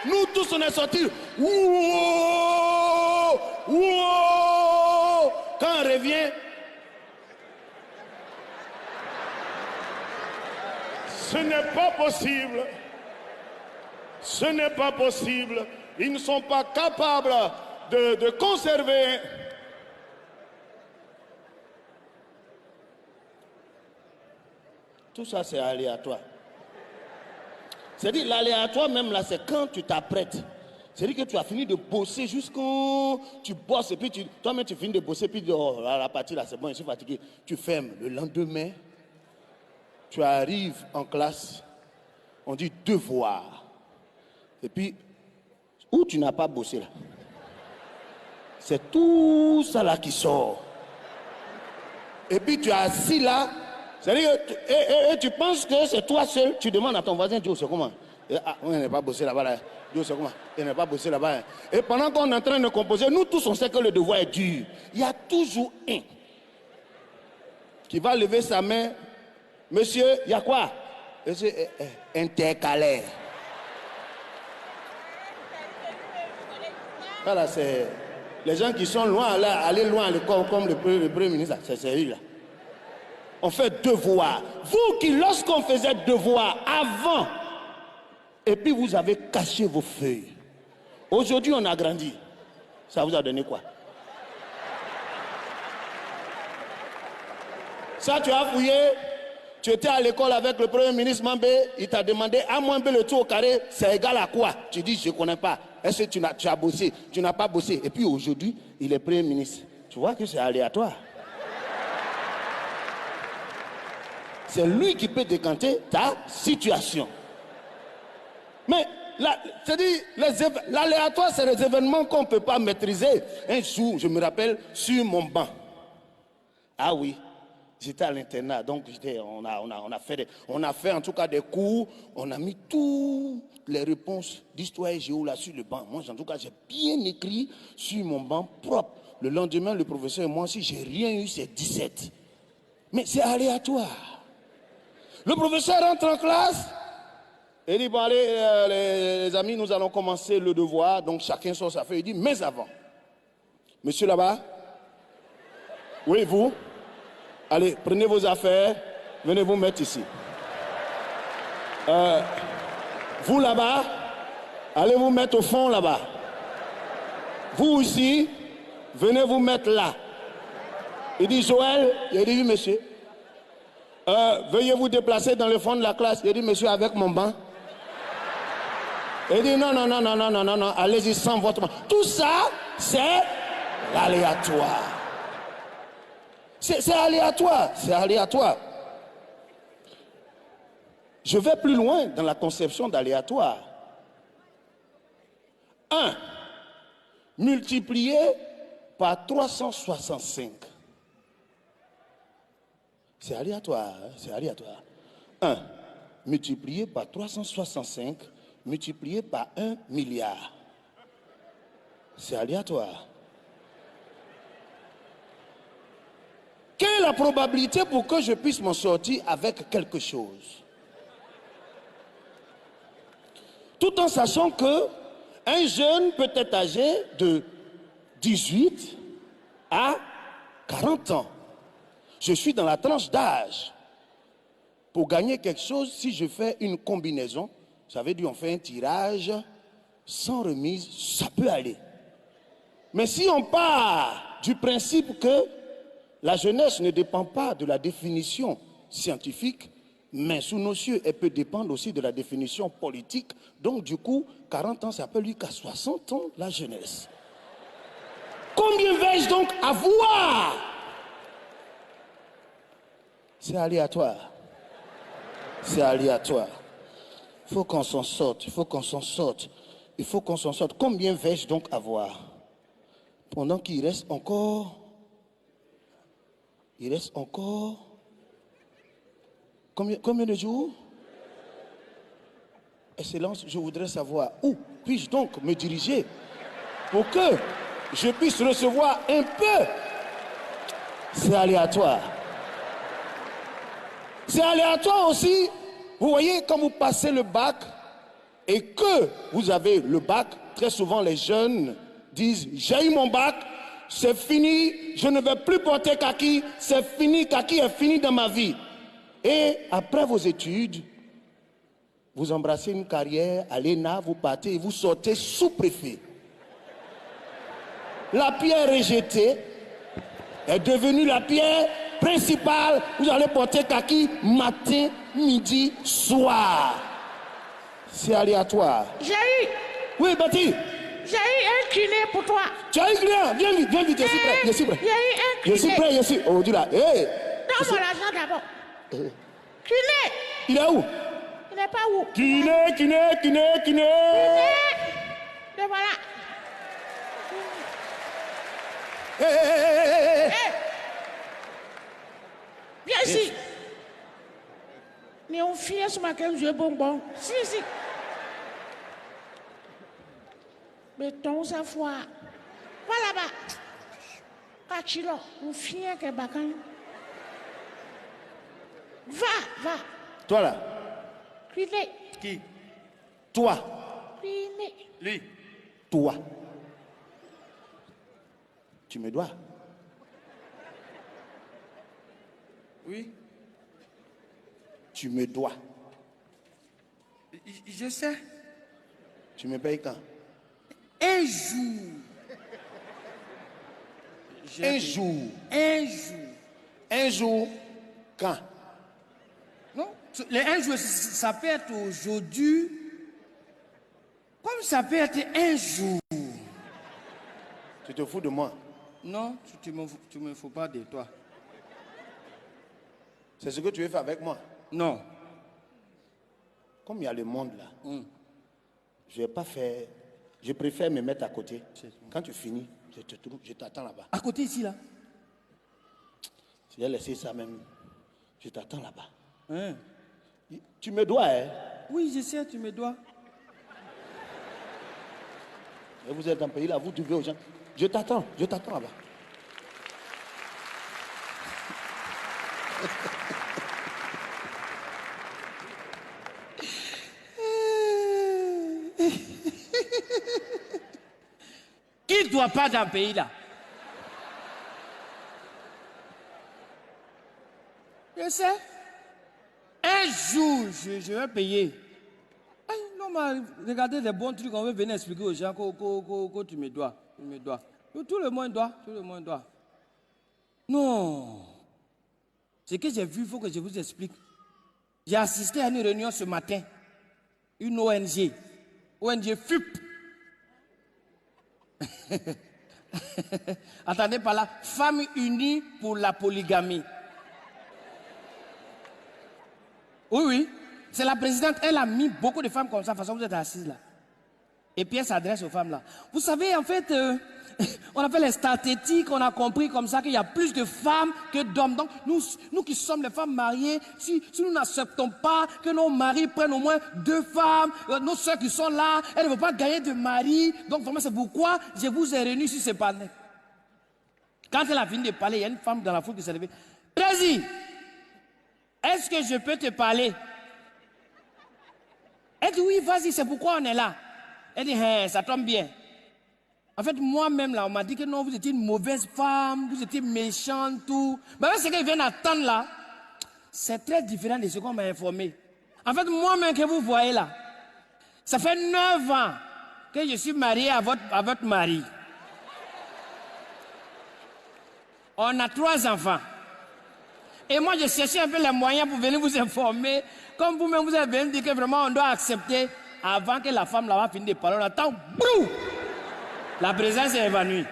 Nous tous on est sortis. Quand on revient, ce n'est pas possible. Ce n'est pas possible. Ils ne sont pas capables de conserver. Tout ça c'est aléatoire. C'est-à-dire l'aléatoire même là, c'est quand tu t'apprêtes. C'est-à-dire que tu as fini de bosser jusqu'au... Tu bosses et puis toi-même tu finis de bosser puis oh, la partie là c'est bon, je suis fatigué. Tu fermes. Le lendemain, tu arrives en classe, on dit devoir. Et puis, où tu n'as pas bossé là. C'est tout ça là qui sort. Et puis tu es assis là. C'est-à-dire que tu penses que c'est toi seul, tu demandes à ton voisin, Dieu, c'est comment? On n'est pas bossé là-bas, là. Dieu, c'est comment? Il n'est pas bossé là-bas. Et pendant qu'on est en train de composer, nous tous, on sait que le devoir est dur. Il y a toujours un qui va lever sa main. Monsieur, il y a quoi? Intercalaire. Voilà, c'est les gens qui sont loin, là, aller loin à l'école comme le Premier ministre, c'est sérieux là. On fait devoir. Vous qui, lorsqu'on faisait devoir avant, et puis vous avez caché vos feuilles. Aujourd'hui, on a grandi. Ça vous a donné quoi? Ça, tu as fouillé. Tu étais à l'école avec le Premier ministre Mambé. Il t'a demandé A moins B le tout au carré, c'est égal à quoi? Tu dis, je ne connais pas. Est-ce que tu as bossé? Tu n'as pas bossé. Et puis aujourd'hui, il est Premier ministre. Tu vois que c'est aléatoire. C'est lui qui peut décanter ta situation. Mais, c'est-à-dire, l'aléatoire, c'est les événements qu'on ne peut pas maîtriser. Un jour, je me rappelle, sur mon banc. Ah oui, j'étais à l'internat, donc on a fait en tout cas des cours, on a mis toutes les réponses d'histoire et géo là sur le banc. Moi, en tout cas, j'ai bien écrit sur mon banc propre. Le lendemain, le professeur et moi, si j'ai rien eu, c'est 17. Mais c'est aléatoire. Le professeur rentre en classe et dit, bon allez les amis, nous allons commencer le devoir. Donc chacun sort sa feuille. Il dit, mais avant, monsieur là-bas, oui vous, allez, prenez vos affaires, venez vous mettre ici. Vous là-bas, allez vous mettre au fond là-bas. Vous ici, venez vous mettre là. Il dit, Joël, il dit, oui monsieur. Veuillez vous déplacer dans le fond de la classe. Il dit, monsieur, avec mon banc. Il dit, non, allez-y sans votre banc. Tout ça, c'est l'aléatoire. C'est aléatoire, c'est aléatoire. Je vais plus loin dans la conception d'aléatoire. 1 multiplié par 365. C'est aléatoire, hein? C'est aléatoire. 1 multiplié par 365 multiplié par 1 milliard. C'est aléatoire. Quelle est la probabilité pour que je puisse m'en sortir avec quelque chose? Tout en sachant que un jeune peut être âgé de 18 à 40 ans. Je suis dans la tranche d'âge. Pour gagner quelque chose, si je fais une combinaison, ça veut dire on fait un tirage sans remise, ça peut aller. Mais si on part du principe que la jeunesse ne dépend pas de la définition scientifique, mais sous nos cieux, elle peut dépendre aussi de la définition politique. Donc du coup, 40 ans, ça peut lui qu'à 60 ans, la jeunesse. Combien vais-je donc avoir? C'est aléatoire. C'est aléatoire. Il faut qu'on s'en sorte. Il faut qu'on s'en sorte. Il faut qu'on s'en sorte. Combien vais-je donc avoir? Pendant qu'il reste encore... Il reste encore... Combien de jours? Excellence, je voudrais savoir où puis-je donc me diriger pour que je puisse recevoir un peu. C'est aléatoire. C'est aléatoire aussi. Vous voyez, quand vous passez le bac et que vous avez le bac, très souvent les jeunes disent « J'ai eu mon bac, c'est fini, je ne vais plus porter kaki, c'est fini, kaki est fini dans ma vie. » Et après vos études, vous embrassez une carrière à l'ENA, vous partez et vous sortez sous-préfet. La pierre rejetée est devenue la pierre principale. Vous allez porter kaki matin, midi, soir. C'est aléatoire. J'ai eu. Oui, Betty. J'ai eu un kiné pour toi. Tu as eu rien. Viens vite, je suis prêt. Je suis prêt. Il y a eu un kiné. Je suis prêt, je suis. Oh, dis là. Hey. Donne-moi l'argent d'abord. Kiné. Il est où? Il n'est pas où? Kiné. Le voilà. Hey. Viens ici. Mais on fille sur ma gueule, je bonbon. Si. Mais ton sa foi. Va là-bas. Kachilo, on fille qui est bacan. Va. Toi là. Kiné. Qui? Toi. Kiné. Lui. Toi. Tu me dois. Oui. Tu me dois. Je sais. Tu me payes quand? Un jour. Un jour. Quand? Non, les un jour, ça peut être aujourd'hui, comme ça peut être un jour. Tu te fous de moi? Non, tu me fous pas de toi. C'est ce que tu veux faire avec moi? Non. Comme il y a le monde là, je vais pas faire. Je préfère me mettre à côté. Quand tu finis, je t'attends là-bas. À côté ici là? Si j'ai laissé ça même, je t'attends là-bas. Hein? Tu me dois, hein? Oui, je sais, tu me dois. Et vous êtes dans le pays là, vous devez aux gens. Je t'attends là-bas. Qui ne doit pas dans le pays là? Je sais. Un jour, je vais payer. Ay, non, mais regardez les bons trucs, on veut venir expliquer aux gens que tu me dois. Tu me dois. Tout le monde doit. Non. Ce que j'ai vu, il faut que je vous explique. J'ai assisté à une réunion ce matin. Une ONG. ONG FUP. Attendez par là. Femmes unies pour la polygamie. Oui. C'est la présidente. Elle a mis beaucoup de femmes comme ça. De toute façon, vous êtes assises là. Et puis elle s'adresse aux femmes là. Vous savez, en fait, on a fait les statistiques, on a compris comme ça qu'il y a plus de femmes que d'hommes. Donc, nous qui sommes les femmes mariées, si nous n'acceptons pas que nos maris prennent au moins 2 femmes, nos soeurs qui sont là, elles ne vont pas gagner de mari. Donc, vraiment, c'est pourquoi je vous ai réunis sur ce panel. Quand elle a fini de parler, il y a une femme dans la foule qui s'est levée. Président, est-ce que je peux te parler? Elle dit oui, vas-y, c'est pourquoi on est là. Elle dit, hey, ça tombe bien. En fait, moi-même, là, on m'a dit que non, vous étiez une mauvaise femme, vous étiez méchante, tout. Mais ce qu'ils viennent attendre là, c'est très différent de ce qu'on m'a informé. En fait, moi-même que vous voyez là, ça fait 9 ans que je suis marié à votre mari. On a 3 enfants. Et moi, je cherchais un peu les moyens pour venir vous informer. Comme vous-même, vous avez venu dire que vraiment, on doit accepter avant que la femme là-bas finisse de parler. On attend, brou! La présence est évanouie.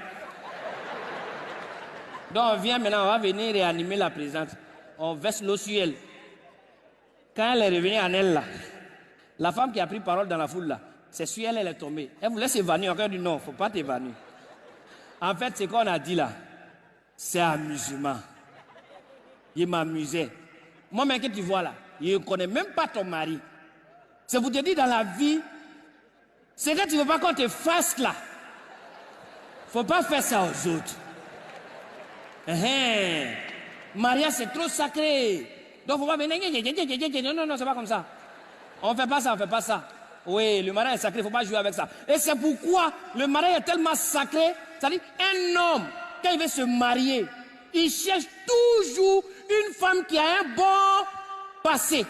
Donc, on vient maintenant, on va venir réanimer la présence. On verse l'eau sur elle. Quand elle est revenue en elle, là, la femme qui a pris parole dans la foule, là, c'est sur elle, elle est tombée. Elle voulait s'évanouir. Encore dit non, il ne faut pas t'évanouir. En fait, ce qu'on a dit là, c'est amusement. Il m'amusait. Moi-même que tu vois là, je ne connais même pas ton mari. C'est pour te dire dans la vie, c'est que tu ne veux pas qu'on te fasse là. Faut pas faire ça aux autres. Mariage, c'est trop sacré. Donc, faut pas venir. Non, non, c'est pas comme ça. On fait pas ça, on fait pas ça. Oui, le mariage est sacré, il faut pas jouer avec ça. Et c'est pourquoi le mariage est tellement sacré. C'est-à-dire, un homme, quand il veut se marier, il cherche toujours une femme qui a un bon passé.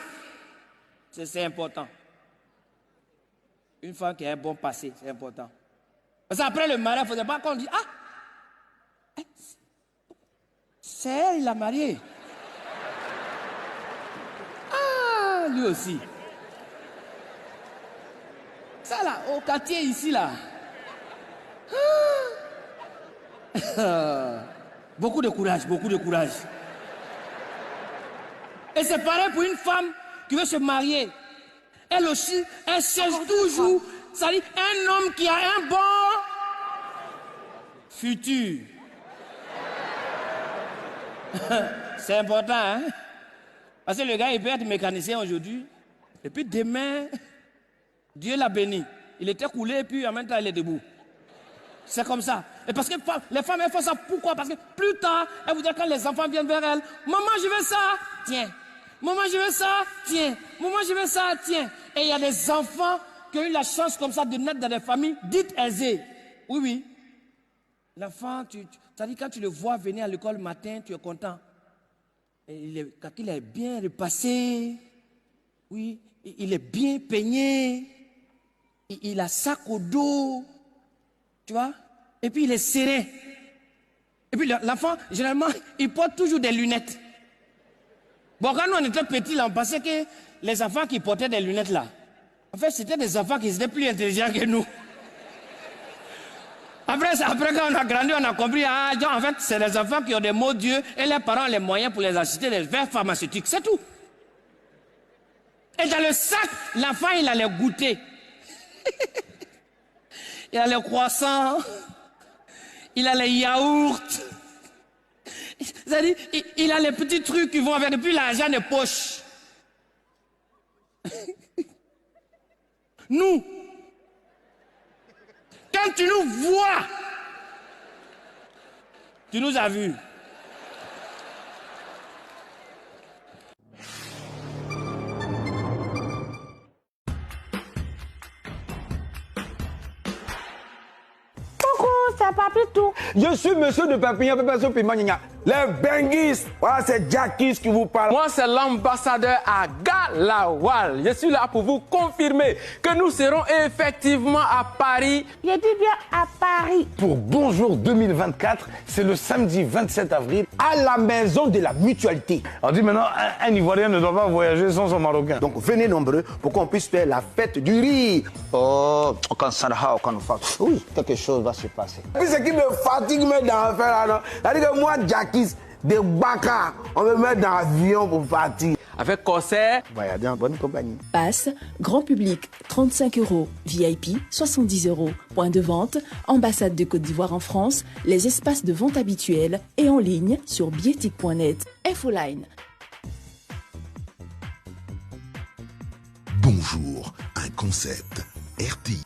C'est important. Une femme qui a un bon passé, c'est important. Parce qu'après le mariage, il ne faudrait pas qu'on dise, ah, c'est elle, il l'a marié. Ah, lui aussi. Ça là, au quartier ici là. Ah. Beaucoup de courage, beaucoup de courage. Et c'est pareil pour une femme qui veut se marier. Elle aussi, elle cherche toujours, c'est-à-dire un homme qui a un bon futur. C'est important, hein? Parce que le gars, il peut être mécanicien aujourd'hui, et puis demain, Dieu l'a béni. Il était coulé, et puis en même temps, il est debout. C'est comme ça. Et parce que les femmes, elles font ça. Pourquoi? Parce que plus tard, elles voudraient quand les enfants viennent vers elles, maman, je veux ça, tiens. Maman, je veux ça, tiens. Maman, je veux ça, tiens. Et il y a des enfants qui ont eu la chance comme ça de naître dans des familles dites aisées. Oui, oui. L'enfant, c'est-à-dire quand tu le vois venir à l'école le matin, tu es content. Et quand il est bien repassé, oui, il est bien peigné, il a sac au dos, tu vois, et puis il est serré. Et puis l'enfant, généralement, il porte toujours des lunettes. Bon, quand nous on était petits, là, on pensait que les enfants qui portaient des lunettes là, en fait, c'était des enfants qui étaient plus intelligents que nous. Après, quand on a grandi, on a compris, en fait, c'est les enfants qui ont des mots Dieu et les parents ont les moyens pour les acheter des verres pharmaceutiques, c'est tout. Et dans le sac, l'enfant, il allait goûter. Il a les croissants, il a les yaourts. C'est-à-dire, il a les petits trucs qui vont avec, depuis l'argent de poche. Nous, quand tu nous vois, tu nous as vus. C'est Papitou. Je suis monsieur de Papillon, les benguistes. Voilà, c'est Jackie qui vous parle. Moi, c'est l'ambassadeur à Galawal. Je suis là pour vous confirmer que nous serons effectivement à Paris. Je dis bien à Paris. Pour Bonjour 2024, c'est le samedi 27 avril à la maison de la mutualité. On dit maintenant, un Ivoirien ne doit pas voyager sans son Marocain. Donc venez nombreux pour qu'on puisse faire la fête du riz. Oh, oui, quelque chose va se passer. Et puis ce qui me fatigue dans l'affaire là, non? C'est-à-dire que moi, Jackie, des baka, on me met dans l'avion pour partir. Avec corset. Voyez, en bonne compagnie. Passe, grand public, 35 €, VIP, 70 €. Point de vente, ambassade de Côte d'Ivoire en France, les espaces de vente habituels et en ligne sur billettique.net. Infoline. Bonjour, un concept RT.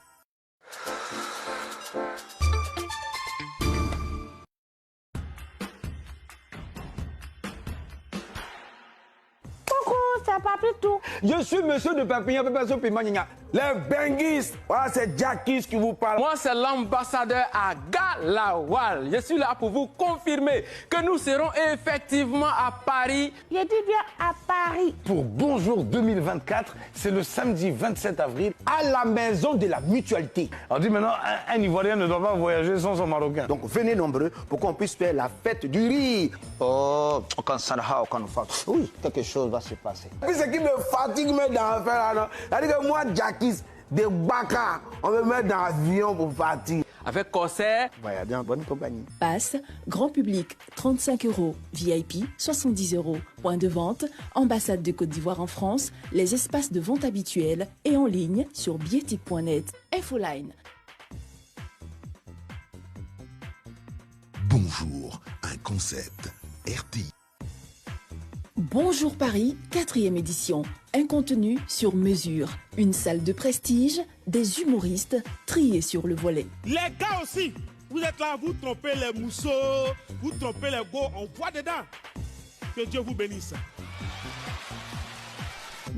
C'est Papitou. Je suis monsieur de Papillon, les benguistes. Voilà, c'est Jackie qui vous parle. Moi, c'est l'ambassadeur à Galawal. Je suis là pour vous confirmer que nous serons effectivement à Paris. Je dis bien à Paris. Pour Bonjour 2024, c'est le samedi 27 avril à la maison de la mutualité. On dit maintenant, un Ivoirien ne doit pas voyager sans son Marocain. Donc venez nombreux pour qu'on puisse faire la fête du riz. Oh, oui, quelque chose va se passer. Et puis ce qui me fatigue dans l'affaire là, non? C'est-à-dire que moi, Jackie, des baka, on me met dans l'avion pour partir. Avec corset. Voyez, en bonne compagnie. Passe, grand public, 35 €, VIP, 70 €. Point de vente, ambassade de Côte d'Ivoire en France, les espaces de vente habituels et en ligne sur billettique.net. Infoline. Bonjour, un concept RT. Bonjour Paris, 4e édition. Un contenu sur mesure. Une salle de prestige, des humoristes triés sur le volet. Les gars aussi, vous êtes là, vous trompez les mousseaux, vous trompez les go, on voit dedans. Que Dieu vous bénisse.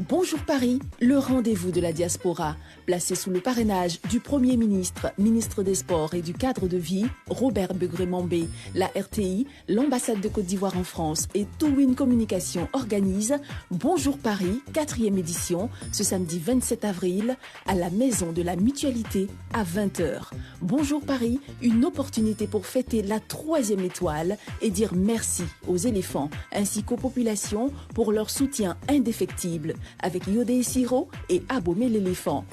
Bonjour Paris, le rendez-vous de la diaspora, placé sous le parrainage du Premier ministre, ministre des Sports et du Cadre de vie, Robert Begré-Mambé. La RTI, l'ambassade de Côte d'Ivoire en France et Towin Communication organisent Bonjour Paris, 4e édition, ce samedi 27 avril, à la Maison de la Mutualité à 20h. Bonjour Paris, une opportunité pour fêter la 3e étoile et dire merci aux éléphants ainsi qu'aux populations pour leur soutien indéfectible. Avec Yodé Siro et Abomé l'éléphant.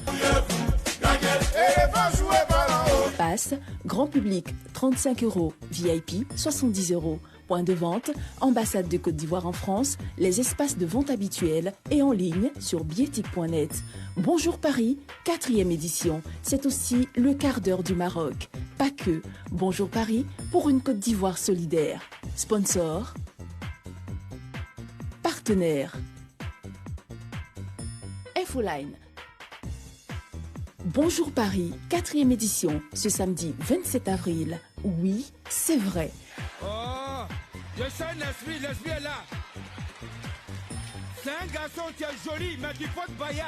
Passe, grand public, 35 €, VIP, 70 €. Point de vente, ambassade de Côte d'Ivoire en France, les espaces de vente habituels et en ligne sur bietic.net. Bonjour Paris, 4e édition. C'est aussi le quart d'heure du Maroc. Pas que. Bonjour Paris pour une Côte d'Ivoire solidaire. Sponsor. Partenaire. Infoline. Bonjour Paris, 4e édition, ce samedi 27 avril. Oui, c'est vrai. Oh, je sais l'esprit est là. C'est un garçon qui est joli, mais qui faut baya.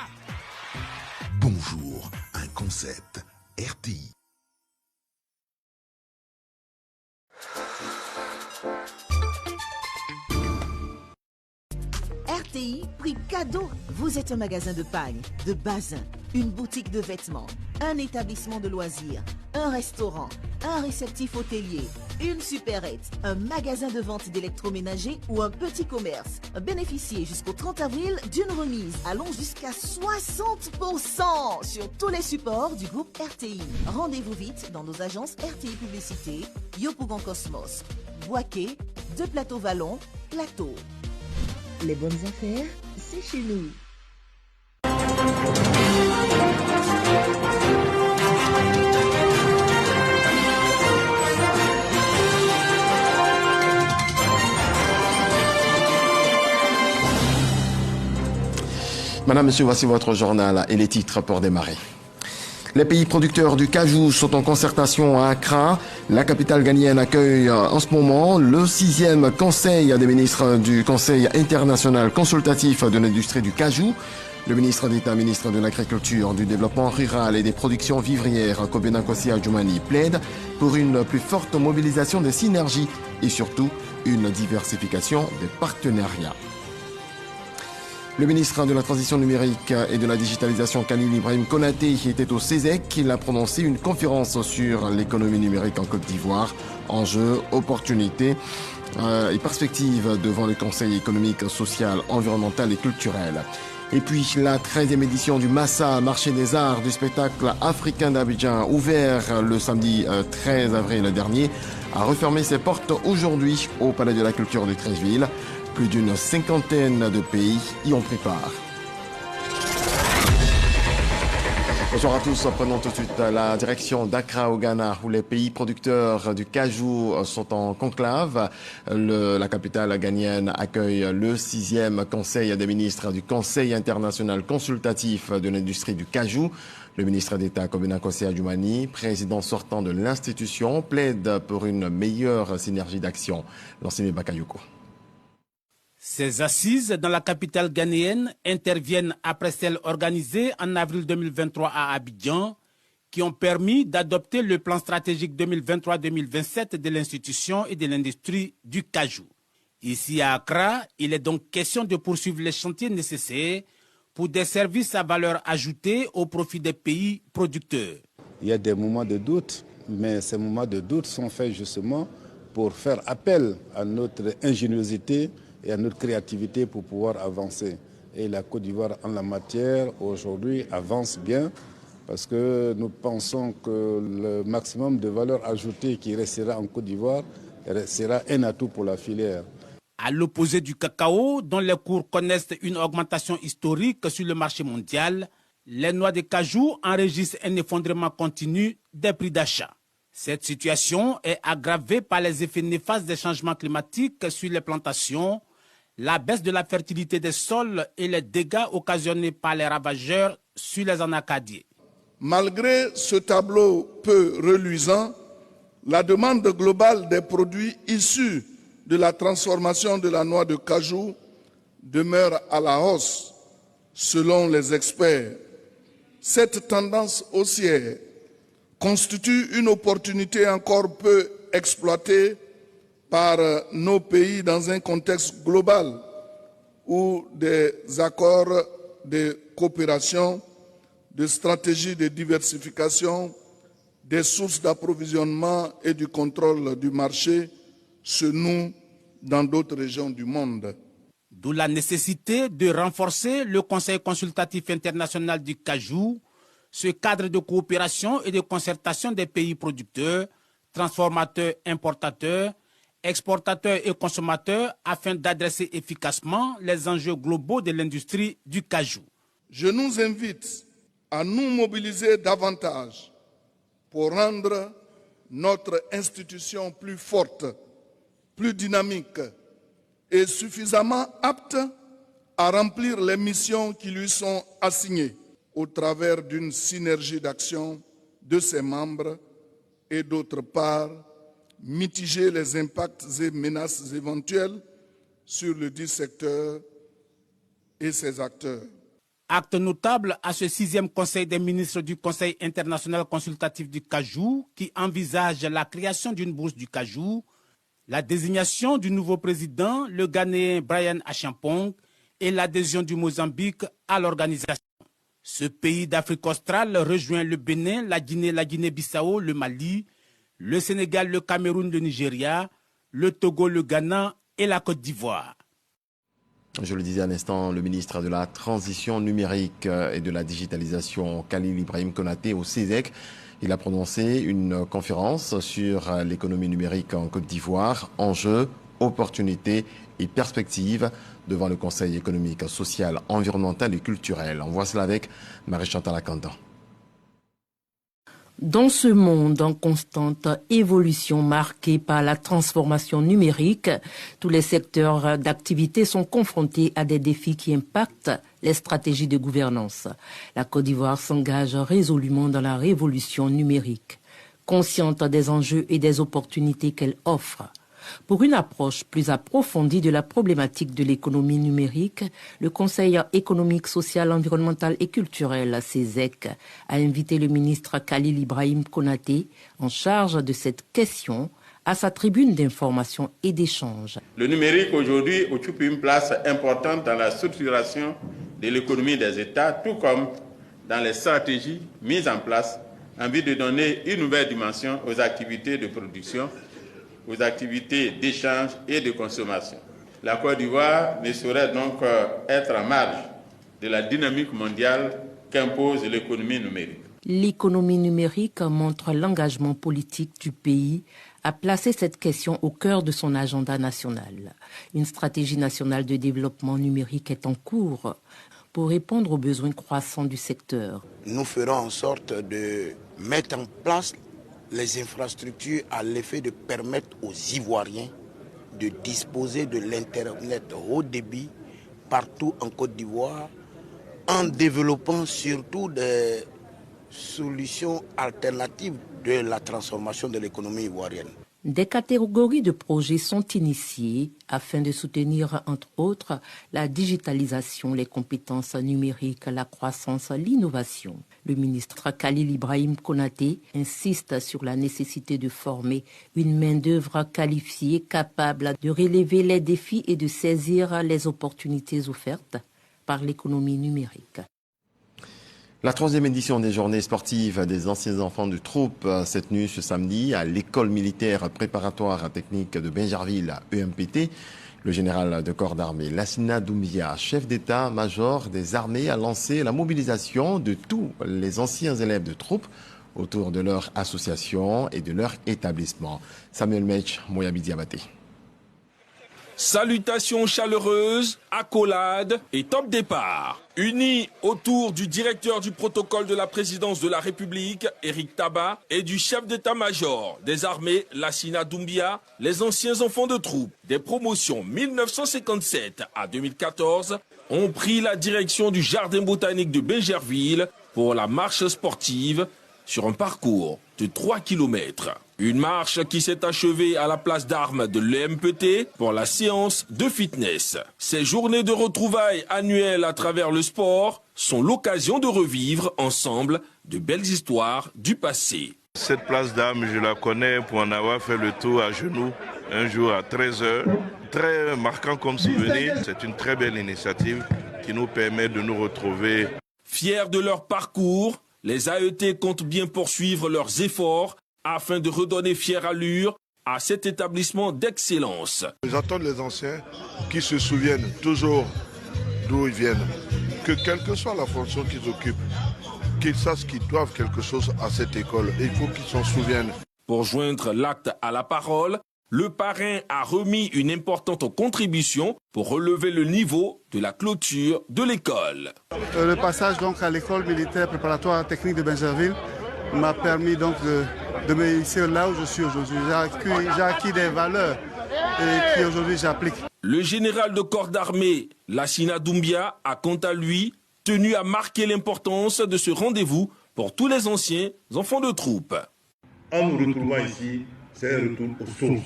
Bonjour, un concept RTI. RTI, prix cadeau. Vous êtes un magasin de pagne, de bazin, une boutique de vêtements, un établissement de loisirs, un restaurant, un réceptif hôtelier, une supérette, un magasin de vente d'électroménager ou un petit commerce. Bénéficiez jusqu'au 30 avril d'une remise allant jusqu'à 60% sur tous les supports du groupe RTI. Rendez-vous vite dans nos agences RTI Publicité, Yopougon Cosmos, Boaké, De Plateau Vallon, Plateau. Les bonnes affaires, c'est chez nous. Madame, Monsieur, voici votre journal et les titres pour démarrer. Les pays producteurs du cajou sont en concertation à Accra. La capitale ghanéenne accueille en ce moment le 6e conseil des ministres du Conseil international consultatif de l'industrie du cajou. Le ministre d'État, ministre de l'Agriculture, du Développement rural et des productions vivrières, Kobena Kossi Adjoumani, plaide pour une plus forte mobilisation des synergies et surtout une diversification des partenariats. Le ministre de la Transition numérique et de la digitalisation, Khalil Ibrahim Konaté, était au CESEC. Il a prononcé une conférence sur l'économie numérique en Côte d'Ivoire, enjeux, opportunités et perspectives devant le Conseil économique, social, environnemental et culturel. Et puis la 13e édition du Massa, marché des arts du spectacle africain d'Abidjan, ouvert le samedi 13 avril dernier, a refermé ses portes aujourd'hui au Palais de la Culture de Treichville. Plus d'une 50aine de pays y ont pris part. Bonjour à tous, prenons tout de suite la direction d'Accra au Ghana où les pays producteurs du cajou sont en conclave. La capitale ghanéenne accueille le 6e conseil des ministres du Conseil international consultatif de l'industrie du cajou. Le ministre d'État Kobena Kossi Adjoumani, président sortant de l'institution, plaide pour une meilleure synergie d'action. Lansime Bakayoko. Ces assises dans la capitale ghanéenne interviennent après celles organisées en avril 2023 à Abidjan, qui ont permis d'adopter le plan stratégique 2023-2027 de l'institution et de l'industrie du cajou. Ici à Accra, il est donc question de poursuivre les chantiers nécessaires pour des services à valeur ajoutée au profit des pays producteurs. Il y a des moments de doute, mais ces moments de doute sont faits justement pour faire appel à notre ingéniosité et à notre créativité pour pouvoir avancer. Et la Côte d'Ivoire en la matière aujourd'hui avance bien parce que nous pensons que le maximum de valeur ajoutée qui restera en Côte d'Ivoire sera un atout pour la filière. À l'opposé du cacao, dont les cours connaissent une augmentation historique sur le marché mondial, les noix de cajou enregistrent un effondrement continu des prix d'achat. Cette situation est aggravée par les effets néfastes des changements climatiques sur les plantations, la baisse de la fertilité des sols et les dégâts occasionnés par les ravageurs sur les anacardiers. Malgré ce tableau peu reluisant, la demande globale des produits issus de la transformation de la noix de cajou demeure à la hausse, selon les experts. Cette tendance haussière constitue une opportunité encore peu exploitée par nos pays dans un contexte global où des accords de coopération, de stratégies de diversification, des sources d'approvisionnement et du contrôle du marché se nouent dans d'autres régions du monde. D'où la nécessité de renforcer le Conseil consultatif international du cajou, ce cadre de coopération et de concertation des pays producteurs, transformateurs, importateurs, exportateurs et consommateurs afin d'adresser efficacement les enjeux globaux de l'industrie du cajou. Je nous invite à nous mobiliser davantage pour rendre notre institution plus forte, plus dynamique et suffisamment apte à remplir les missions qui lui sont assignées au travers d'une synergie d'action de ses membres et d'autre part, mitiger les impacts et menaces éventuelles sur le dit secteur et ses acteurs. Acte notable à ce 6e Conseil des ministres du Conseil international consultatif du cajou qui envisage la création d'une bourse du cajou, la désignation du nouveau président, le Ghanéen Brian Acheampong, et l'adhésion du Mozambique à l'organisation. Ce pays d'Afrique australe rejoint le Bénin, la Guinée-Bissau, le Mali, le Sénégal, le Cameroun, le Nigeria, le Togo, le Ghana et la Côte d'Ivoire. Je le disais à l'instant, le ministre de la Transition numérique et de la digitalisation, Khalil Ibrahim Konaté, au CESEC, il a prononcé une conférence sur l'économie numérique en Côte d'Ivoire, enjeux, opportunités et perspectives devant le Conseil économique, social, environnemental et culturel. On voit cela avec Marie-Chantal Akanda. Dans ce monde en constante évolution marqué par la transformation numérique, tous les secteurs d'activité sont confrontés à des défis qui impactent les stratégies de gouvernance. La Côte d'Ivoire s'engage résolument dans la révolution numérique, consciente des enjeux et des opportunités qu'elle offre. Pour une approche plus approfondie de la problématique de l'économie numérique, le Conseil économique, social, environnemental et culturel, CESEC, a invité le ministre Khalil Ibrahim Konaté, en charge de cette question, à sa tribune d'information et d'échange. Le numérique aujourd'hui occupe une place importante dans la structuration de l'économie des États, tout comme dans les stratégies mises en place en vue de donner une nouvelle dimension aux activités de production, aux activités d'échange et de consommation. La Côte d'Ivoire ne saurait donc être en marge de la dynamique mondiale qu'impose l'économie numérique. L'économie numérique montre l'engagement politique du pays à placer cette question au cœur de son agenda national. Une stratégie nationale de développement numérique est en cours pour répondre aux besoins croissants du secteur. Nous ferons en sorte de mettre en place les infrastructures à l'effet de permettre aux Ivoiriens de disposer de l'Internet haut débit partout en Côte d'Ivoire, en développant surtout des solutions alternatives de la transformation de l'économie ivoirienne. Des catégories de projets sont initiées afin de soutenir, entre autres, la digitalisation, les compétences numériques, la croissance, l'innovation. Le ministre Khalil Ibrahim Konaté insiste sur la nécessité de former une main-d'œuvre qualifiée, capable de relever les défis et de saisir les opportunités offertes par l'économie numérique. La 3e édition des journées sportives des anciens enfants de troupe s'est tenue ce samedi à l'école militaire préparatoire technique de Bingerville, EMPT. Le général de corps d'armée Lassina Doumbia, chef d'état-major des armées, a lancé la mobilisation de tous les anciens élèves de troupe autour de leur association et de leur établissement. Samuel Mech, Moyabi Diabaté. Salutations chaleureuses, accolades et top départ. Unis autour du directeur du protocole de la présidence de la République, Éric Tabat, et du chef d'état-major des armées, Lassina Doumbia, les anciens enfants de troupe des promotions 1957 à 2014 ont pris la direction du jardin botanique de Bingerville pour la marche sportive sur un parcours de 3 km. Une marche qui s'est achevée à la place d'armes de l'EMPT pour la séance de fitness. Ces journées de retrouvailles annuelles à travers le sport sont l'occasion de revivre ensemble de belles histoires du passé. Cette place d'armes, je la connais pour en avoir fait le tour à genoux un jour à 13h. Très marquant comme souvenir. C'est une très belle initiative qui nous permet de nous retrouver. Fiers de leur parcours, les AET comptent bien poursuivre leurs efforts afin de redonner fière allure à cet établissement d'excellence. J'attends les anciens qui se souviennent toujours d'où ils viennent, que quelle que soit la fonction qu'ils occupent, qu'ils sachent qu'ils doivent quelque chose à cette école. Et il faut qu'ils s'en souviennent. Pour joindre l'acte à la parole, le parrain a remis une importante contribution pour relever le niveau de la clôture de l'école. Le passage donc à l'école militaire préparatoire technique de Bingerville m'a permis donc de me hisser là où je suis aujourd'hui. J'ai acquis des valeurs et qui aujourd'hui j'applique. Le général de corps d'armée, Lassina Doumbia, a quant à lui tenu à marquer l'importance de ce rendez-vous pour tous les anciens enfants de troupe. En nous retrouvant ici, c'est un retour aux sources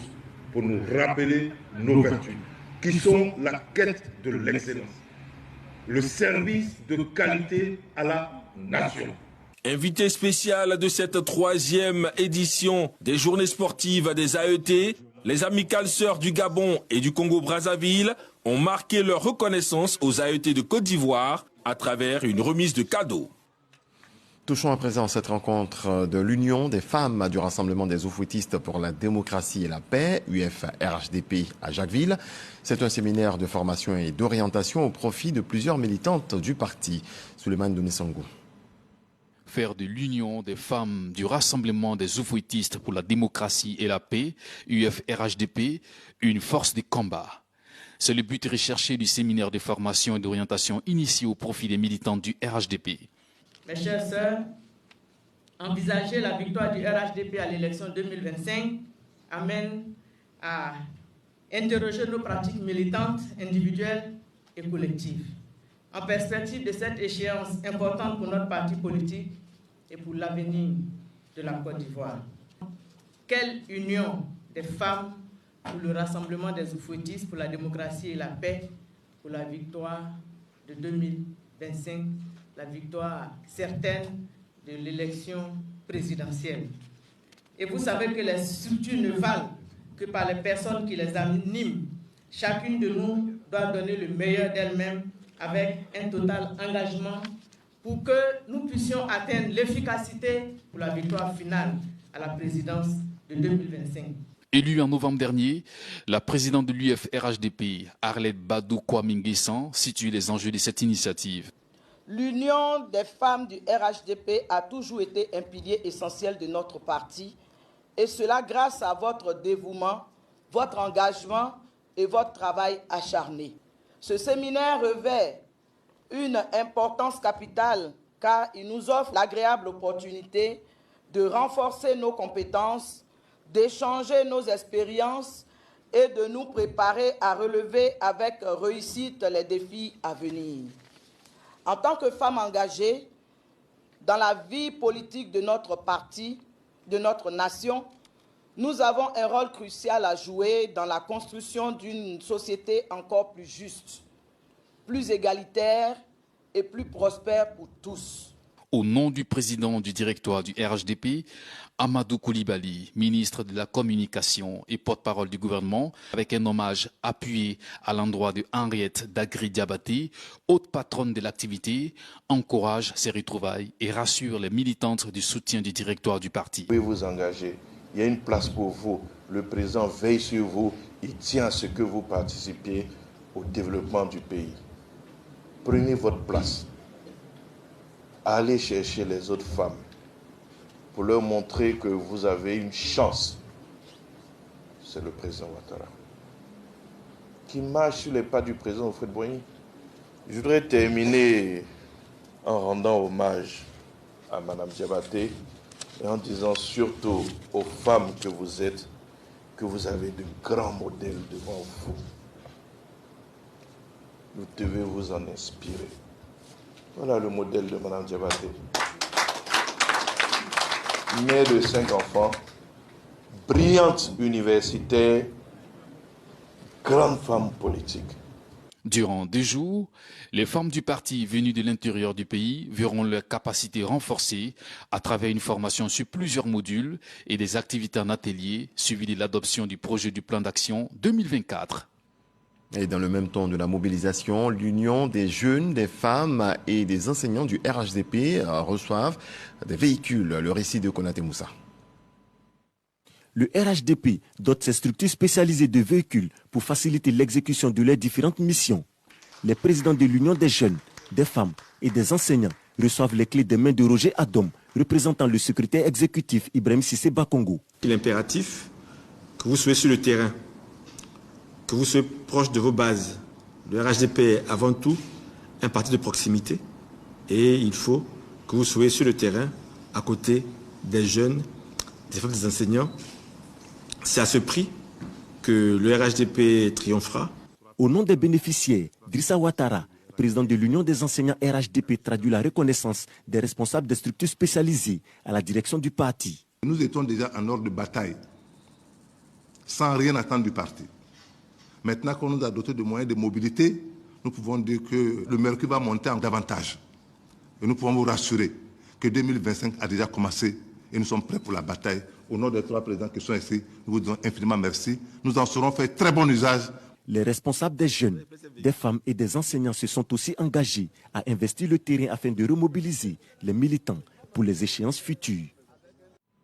pour nous rappeler nos vertus, qui sont la quête de l'excellence, le service de qualité à la nation. Invité spécial de cette 3e édition des journées sportives des AET, les amicales sœurs du Gabon et du Congo-Brazzaville ont marqué leur reconnaissance aux AET de Côte d'Ivoire à travers une remise de cadeaux. Touchons à présent cette rencontre de l'Union des femmes du Rassemblement des oufouettistes pour la démocratie et la paix, UF-RHDP à Jacquesville. C'est un séminaire de formation et d'orientation au profit de plusieurs militantes du parti. Souleymane Dounesangou. Faire de l'Union des femmes du Rassemblement des oufouettistes pour la démocratie et la paix, UF-RHDP, une force de combat. C'est le but recherché du séminaire de formation et d'orientation initié au profit des militantes du RHDP. Mes chères sœurs, envisager la victoire du RHDP à l'élection 2025 amène à interroger nos pratiques militantes, individuelles et collectives. En perspective de cette échéance importante pour notre parti politique et pour l'avenir de la Côte d'Ivoire. Quelle union des femmes pour le Rassemblement des oufouettistes pour la démocratie et la paix, pour la victoire de 2025, la victoire certaine de l'élection présidentielle. Et vous savez que les structures ne valent que par les personnes qui les animent. Chacune de nous doit donner le meilleur d'elle-même avec un total engagement pour que nous puissions atteindre l'efficacité pour la victoire finale à la présidence de 2025. Élue en novembre dernier, la présidente de l'UF-RHDP, Arlette Badou Kwame-Nguessan, situe les enjeux de cette initiative. L'union des femmes du RHDP a toujours été un pilier essentiel de notre parti, et cela grâce à votre dévouement, votre engagement et votre travail acharné. Ce séminaire revêt une importance capitale car il nous offre l'agréable opportunité de renforcer nos compétences, d'échanger nos expériences et de nous préparer à relever avec réussite les défis à venir. En tant que femmes engagées dans la vie politique de notre parti, de notre nation, nous avons un rôle crucial à jouer dans la construction d'une société encore plus juste, plus égalitaire et plus prospère pour tous. Au nom du président du directoire du RHDP, Amadou Koulibaly, ministre de la Communication et porte-parole du gouvernement, avec un hommage appuyé à l'endroit de Henriette Dagri-Diabaté, haute patronne de l'activité, encourage ces retrouvailles et rassure les militantes du soutien du directoire du parti. Vous pouvez vous engager, il y a une place pour vous, le président veille sur vous, il tient à ce que vous participiez au développement du pays. Prenez votre place, allez chercher les autres femmes pour leur montrer que vous avez une chance. C'est le président Ouattara qui marche sur les pas du président Houphouët-Boigny. Je voudrais terminer en rendant hommage à Mme Diabaté et en disant surtout aux femmes que vous êtes que vous avez de grands modèles devant vous. Vous devez vous en inspirer. Voilà le modèle de Mme Diabaté. Mère de 5 enfants, brillante universitaire, grande femme politique. Durant 2 jours, les femmes du parti venues de l'intérieur du pays verront leurs capacités renforcées à travers une formation sur plusieurs modules et des activités en atelier suivies de l'adoption du projet du plan d'action 2024. Et dans le même temps de la mobilisation, l'Union des jeunes, des femmes et des enseignants du RHDP reçoivent des véhicules. Le récit de Konaté Moussa. Le RHDP dote ses structures spécialisées de véhicules pour faciliter l'exécution de leurs différentes missions. Les présidents de l'Union des jeunes, des femmes et des enseignants reçoivent les clés des mains de Roger Adom, représentant le secrétaire exécutif Ibrahim Sissé Bakongo. Il est impératif que vous soyez sur le terrain, que vous soyez proche de vos bases. Le RHDP est avant tout un parti de proximité et il faut que vous soyez sur le terrain à côté des jeunes, des femmes, des enseignants. C'est à ce prix que le RHDP triomphera. Au nom des bénéficiaires, Drissa Ouattara, président de l'Union des enseignants RHDP, traduit la reconnaissance des responsables des structures spécialisées à la direction du parti. Nous étions déjà en ordre de bataille, sans rien attendre du parti. Maintenant qu'on nous a doté de moyens de mobilité, nous pouvons dire que le mercure va monter en davantage. Et nous pouvons vous rassurer que 2025 a déjà commencé et nous sommes prêts pour la bataille. Au nom des 3 présidents qui sont ici, nous vous disons infiniment merci. Nous en serons fait très bon usage. Les responsables des jeunes, des femmes et des enseignants se sont aussi engagés à investir le terrain afin de remobiliser les militants pour les échéances futures.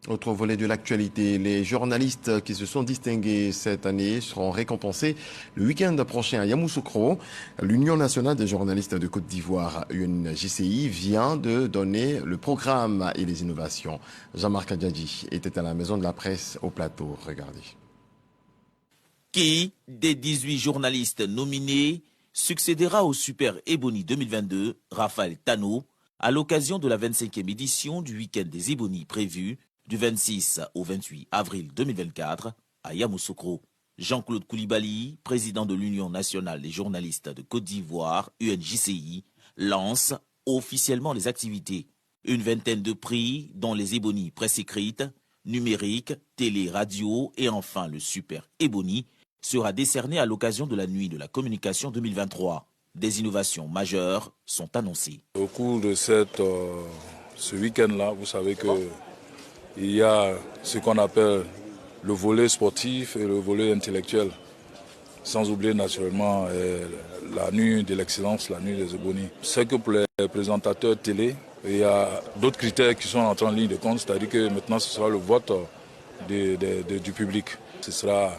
Autre volet de l'actualité, les journalistes qui se sont distingués cette année seront récompensés le week-end prochain à Yamoussoukro. L'Union nationale des journalistes de Côte d'Ivoire, UNJCI, vient de donner le programme et les innovations. Jean-Marc Adjadji était à la maison de la presse au plateau. Regardez. Qui, des 18 journalistes nominés, succédera au Super Ebony 2022, Raphaël Tano, à l'occasion de la 25e édition du week-end des Ebony prévu du 26 au 28 avril 2024 à Yamoussoukro. Jean-Claude Koulibaly, président de l'Union nationale des journalistes de Côte d'Ivoire, UNJCI, lance officiellement les activités. Une vingtaine de prix, dont les Ebony presse écrite, numérique, télé, radio et enfin le Super Ebony, sera décerné à l'occasion de la Nuit de la Communication 2023. Des innovations majeures sont annoncées. Au cours de ce week-end-là, vous savez qu'il y a ce qu'on appelle le volet sportif et le volet intellectuel. Sans oublier naturellement la nuit de l'excellence, la nuit des Ebony. C'est que pour les présentateurs télé, il y a d'autres critères qui sont entrés en ligne de compte, c'est-à-dire que maintenant ce sera le vote du public. Ce sera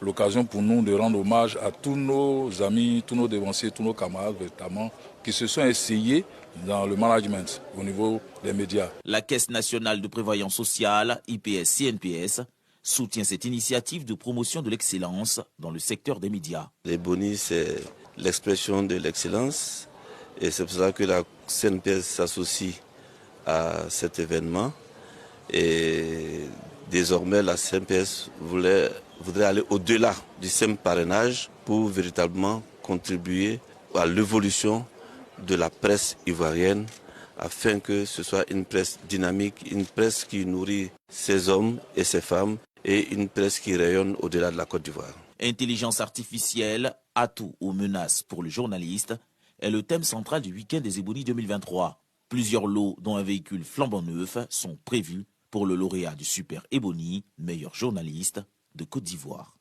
l'occasion pour nous de rendre hommage à tous nos amis, tous nos dévanciers, tous nos camarades notamment, qui se sont essayés dans le management au niveau des médias. La Caisse nationale de prévoyance sociale, IPS-CNPS, soutient cette initiative de promotion de l'excellence dans le secteur des médias. L'Ebony, c'est l'expression de l'excellence et c'est pour ça que la CNPS s'associe à cet événement. Et désormais, la CNPS voudrait aller au-delà du simple parrainage pour véritablement contribuer à l'évolution de la presse ivoirienne afin que ce soit une presse dynamique, une presse qui nourrit ses hommes et ses femmes et une presse qui rayonne au-delà de la Côte d'Ivoire. Intelligence artificielle, atout ou menace pour le journaliste est le thème central du week-end des Ebony 2023. Plusieurs lots, dont un véhicule flambant neuf, sont prévus pour le lauréat du Super Ebony, meilleur journaliste de Côte d'Ivoire.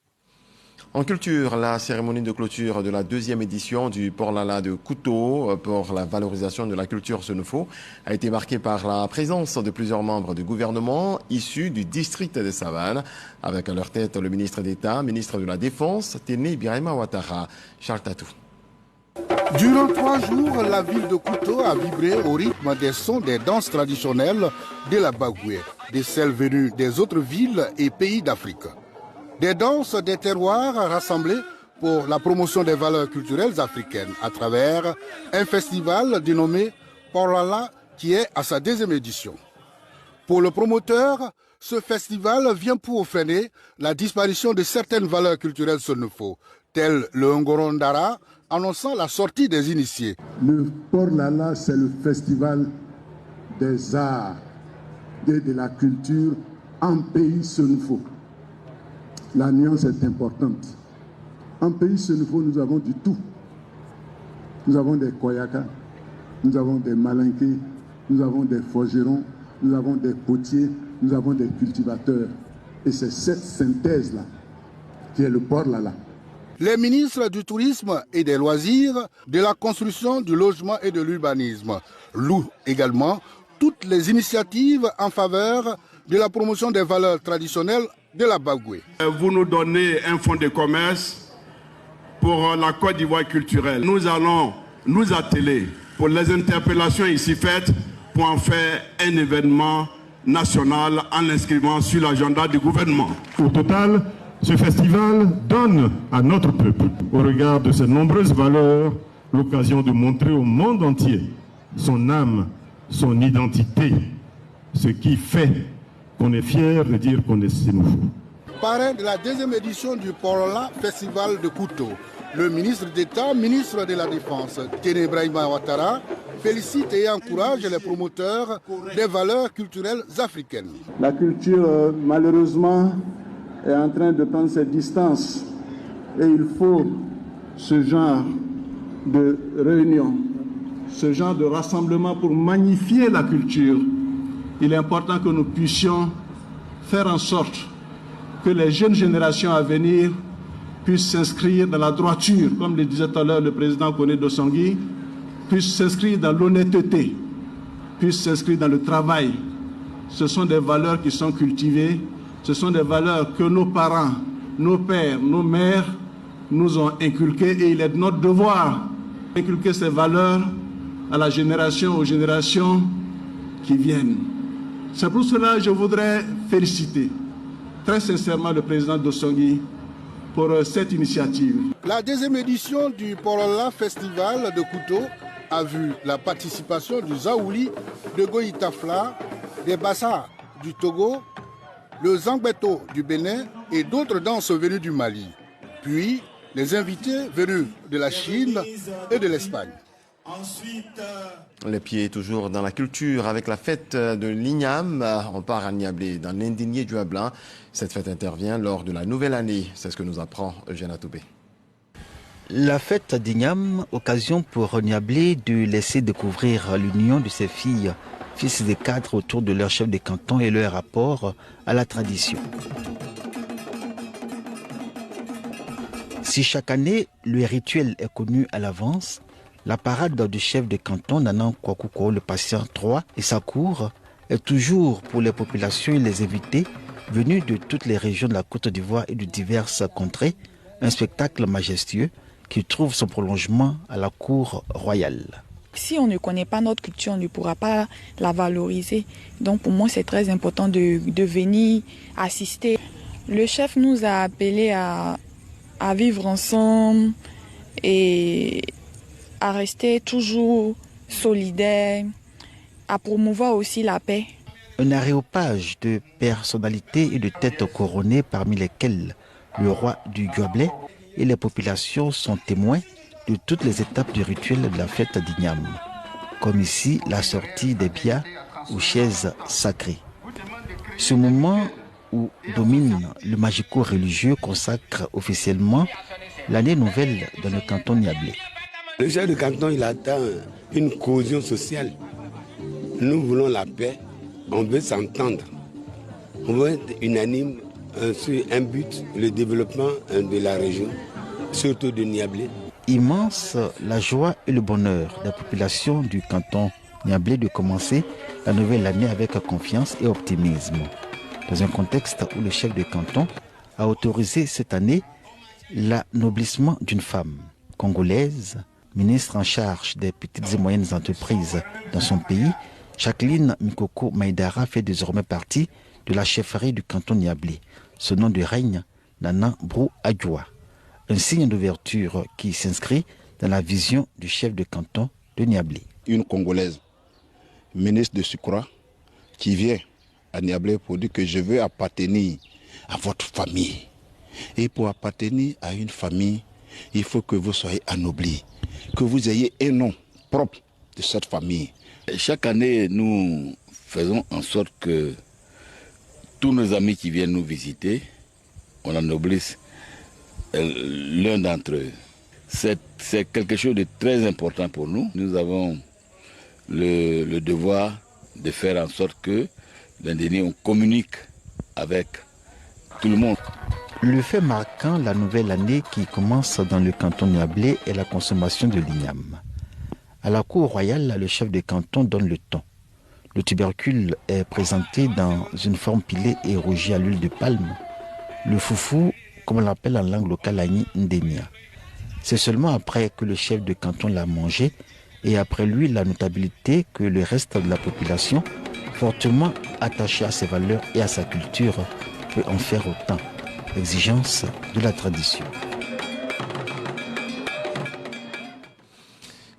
En culture, la cérémonie de clôture de la 2e édition du Port Lala de Couteau pour la valorisation de la culture Senefo a été marquée par la présence de plusieurs membres du gouvernement issus du district des Savanes, avec à leur tête le ministre d'État, ministre de la Défense, Téné Birahima Ouattara. Charles Tatou. Durant 3 jours, la ville de Couteau a vibré au rythme des sons des danses traditionnelles de la Bagoué, de celles venues des autres villes et pays d'Afrique. Des danses des terroirs rassemblées pour la promotion des valeurs culturelles africaines à travers un festival dénommé Porlala qui est à sa 2e édition. Pour le promoteur, ce festival vient pour freiner la disparition de certaines valeurs culturelles sonofo, telles le Ngorondara, annonçant la sortie des initiés. Le Porlala, c'est le festival des arts et de la culture en pays sonofo. La nuance est importante. En pays sonofo, nous avons du tout. Nous avons des Koyaka, nous avons des Malinqués, nous avons des forgerons, nous avons des potiers, nous avons des cultivateurs. Et c'est cette synthèse-là qui est le Porlala. Les ministres du Tourisme et des Loisirs, de la Construction, du Logement et de l'Urbanisme louent également toutes les initiatives en faveur de la promotion des valeurs traditionnelles de la Bagoué. Vous nous donnez un fonds de commerce pour la Côte d'Ivoire culturelle. Nous allons nous atteler pour les interpellations ici faites pour en faire un événement national en l'inscrivant sur l'agenda du gouvernement. Au total, ce festival donne à notre peuple, au regard de ses nombreuses valeurs, l'occasion de montrer au monde entier son âme, son identité, ce qui fait qu'on est fier de dire qu'on est sénoufo. Parrain de la 2e édition du Porlala Festival de Couteau, le ministre d'État, ministre de la Défense, Téné Brahima Ouattara, félicite et encourage les promoteurs des valeurs culturelles africaines. La culture, malheureusement, est en train de prendre ses distances et il faut ce genre de réunion, ce genre de rassemblement pour magnifier la culture. Il est important que nous puissions faire en sorte que les jeunes générations à venir puissent s'inscrire dans la droiture, comme le disait tout à l'heure le président Koné Dosangui, puissent s'inscrire dans l'honnêteté, puissent s'inscrire dans le travail. Ce sont des valeurs qui sont cultivées, ce sont des valeurs que nos parents, nos pères, nos mères nous ont inculquées et il est de notre devoir d'inculquer ces valeurs à la génération, aux générations qui viennent. C'est pour cela que je voudrais féliciter très sincèrement le président Dosangui pour cette initiative. La 2e édition du Porlala Festival de Couteau a vu la participation du Zaouli, de Goïtafla, des Bassa du Togo, le Zangbeto du Bénin et d'autres danses venues du Mali. Puis les invités venus de la Chine et de l'Espagne. Les pieds toujours dans la culture avec la fête de l'Ignam. On part à Niablé, dans l'indigné du Hablin. Cette fête intervient lors de la nouvelle année. C'est ce que nous apprend Eugène Atoubé. La fête d'Ignam, occasion pour Niablé de laisser découvrir l'union de ses filles, fils des cadres autour de leur chef de canton et leur rapport à la tradition. Si chaque année, le rituel est connu à l'avance, la parade du chef de canton Nanan Kwakuko, le patient 3 et sa cour est toujours pour les populations et les invités venus de toutes les régions de la Côte d'Ivoire et de diverses contrées, un spectacle majestueux qui trouve son prolongement à la cour royale. Si on ne connaît pas notre culture, on ne pourra pas la valoriser. Donc pour moi, c'est très important de venir assister. Le chef nous a appelés à vivre ensemble et à rester toujours solidaires, à promouvoir aussi la paix. Un aréopage de personnalités et de têtes couronnées, parmi lesquelles le roi du Gobelet et les populations sont témoins de toutes les étapes du rituel de la fête d'Ignam, comme ici la sortie des bias aux chaises sacrées. Ce moment où domine le magico-religieux consacre officiellement l'année nouvelle dans le canton Niablé. Le chef de canton, il attend une cohésion sociale. Nous voulons la paix, on veut s'entendre. On veut être unanime sur un but, le développement de la région, surtout de Niablé. Immense la joie et le bonheur des populations du canton Niablé de commencer la nouvelle année avec confiance et optimisme. Dans un contexte où le chef de canton a autorisé cette année l'anoblissement d'une femme congolaise, ministre en charge des petites et moyennes entreprises dans son pays, Jacqueline Mikoko Maïdara fait désormais partie de la chefferie du canton Niablé. Son nom de règne, Nana Brou Adjoua. Un signe d'ouverture qui s'inscrit dans la vision du chef de canton de Niablé. Une Congolaise, ministre de Sucre, qui vient à Niablé pour dire que je veux appartenir à votre famille. Et pour appartenir à une famille, il faut que vous soyez anoblis, que vous ayez un nom propre de cette famille. Chaque année, nous faisons en sorte que tous nos amis qui viennent nous visiter, on enoblisse l'un d'entre eux. C'est quelque chose de très important pour nous. Nous avons le devoir de faire en sorte que l'an dernier, on communique avec tout le monde. Le fait marquant la nouvelle année qui commence dans le canton Niablé est la consommation de l'igname. À la cour royale, le chef de canton donne le ton. Le tubercule est présenté dans une forme pilée et rougie à l'huile de palme. Le foufou, comme on l'appelle en langue locale, Agni Ndemia. C'est seulement après que le chef de canton l'a mangé et après lui la notabilité que le reste de la population, fortement attachée à ses valeurs et à sa culture, peut en faire autant. Exigence de la tradition.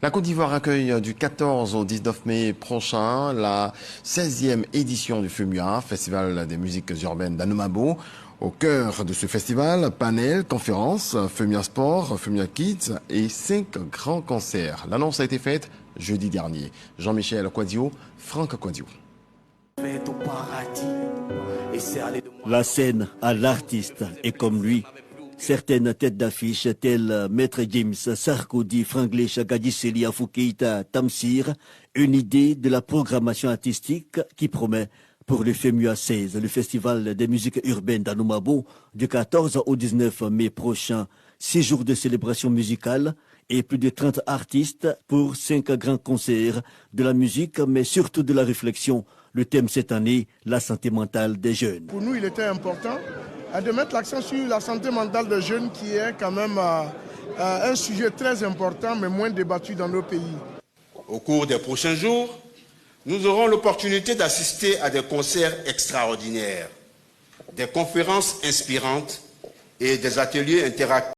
La Côte d'Ivoire accueille du 14 au 19 mai prochain la 16e édition du FEMUA, Festival des musiques urbaines d'Anoumabo. Au cœur de ce festival, panel, conférences, FEMUA Sport, FEMUA Kids et 5 grands concerts. L'annonce a été faite jeudi dernier. Jean-Michel Kouadio, Franck Kouadio. La scène à l'artiste et comme lui, certaines têtes d'affiche telles Maître James, Sarkozy, Franglish, Gadiseli, Afoukeita, Tamsir, une idée de la programmation artistique qui promet pour le FEMUA 16, le Festival des musiques urbaines d'Anoumabo, du 14 au 19 mai prochain. 6 jours de célébration musicale et plus de 30 artistes pour 5 grands concerts de la musique, mais surtout de la réflexion. Le thème cette année, la santé mentale des jeunes. Pour nous, il était important de mettre l'accent sur la santé mentale des jeunes qui est quand même un sujet très important mais moins débattu dans nos pays. Au cours des prochains jours, nous aurons l'opportunité d'assister à des concerts extraordinaires, des conférences inspirantes et des ateliers interactifs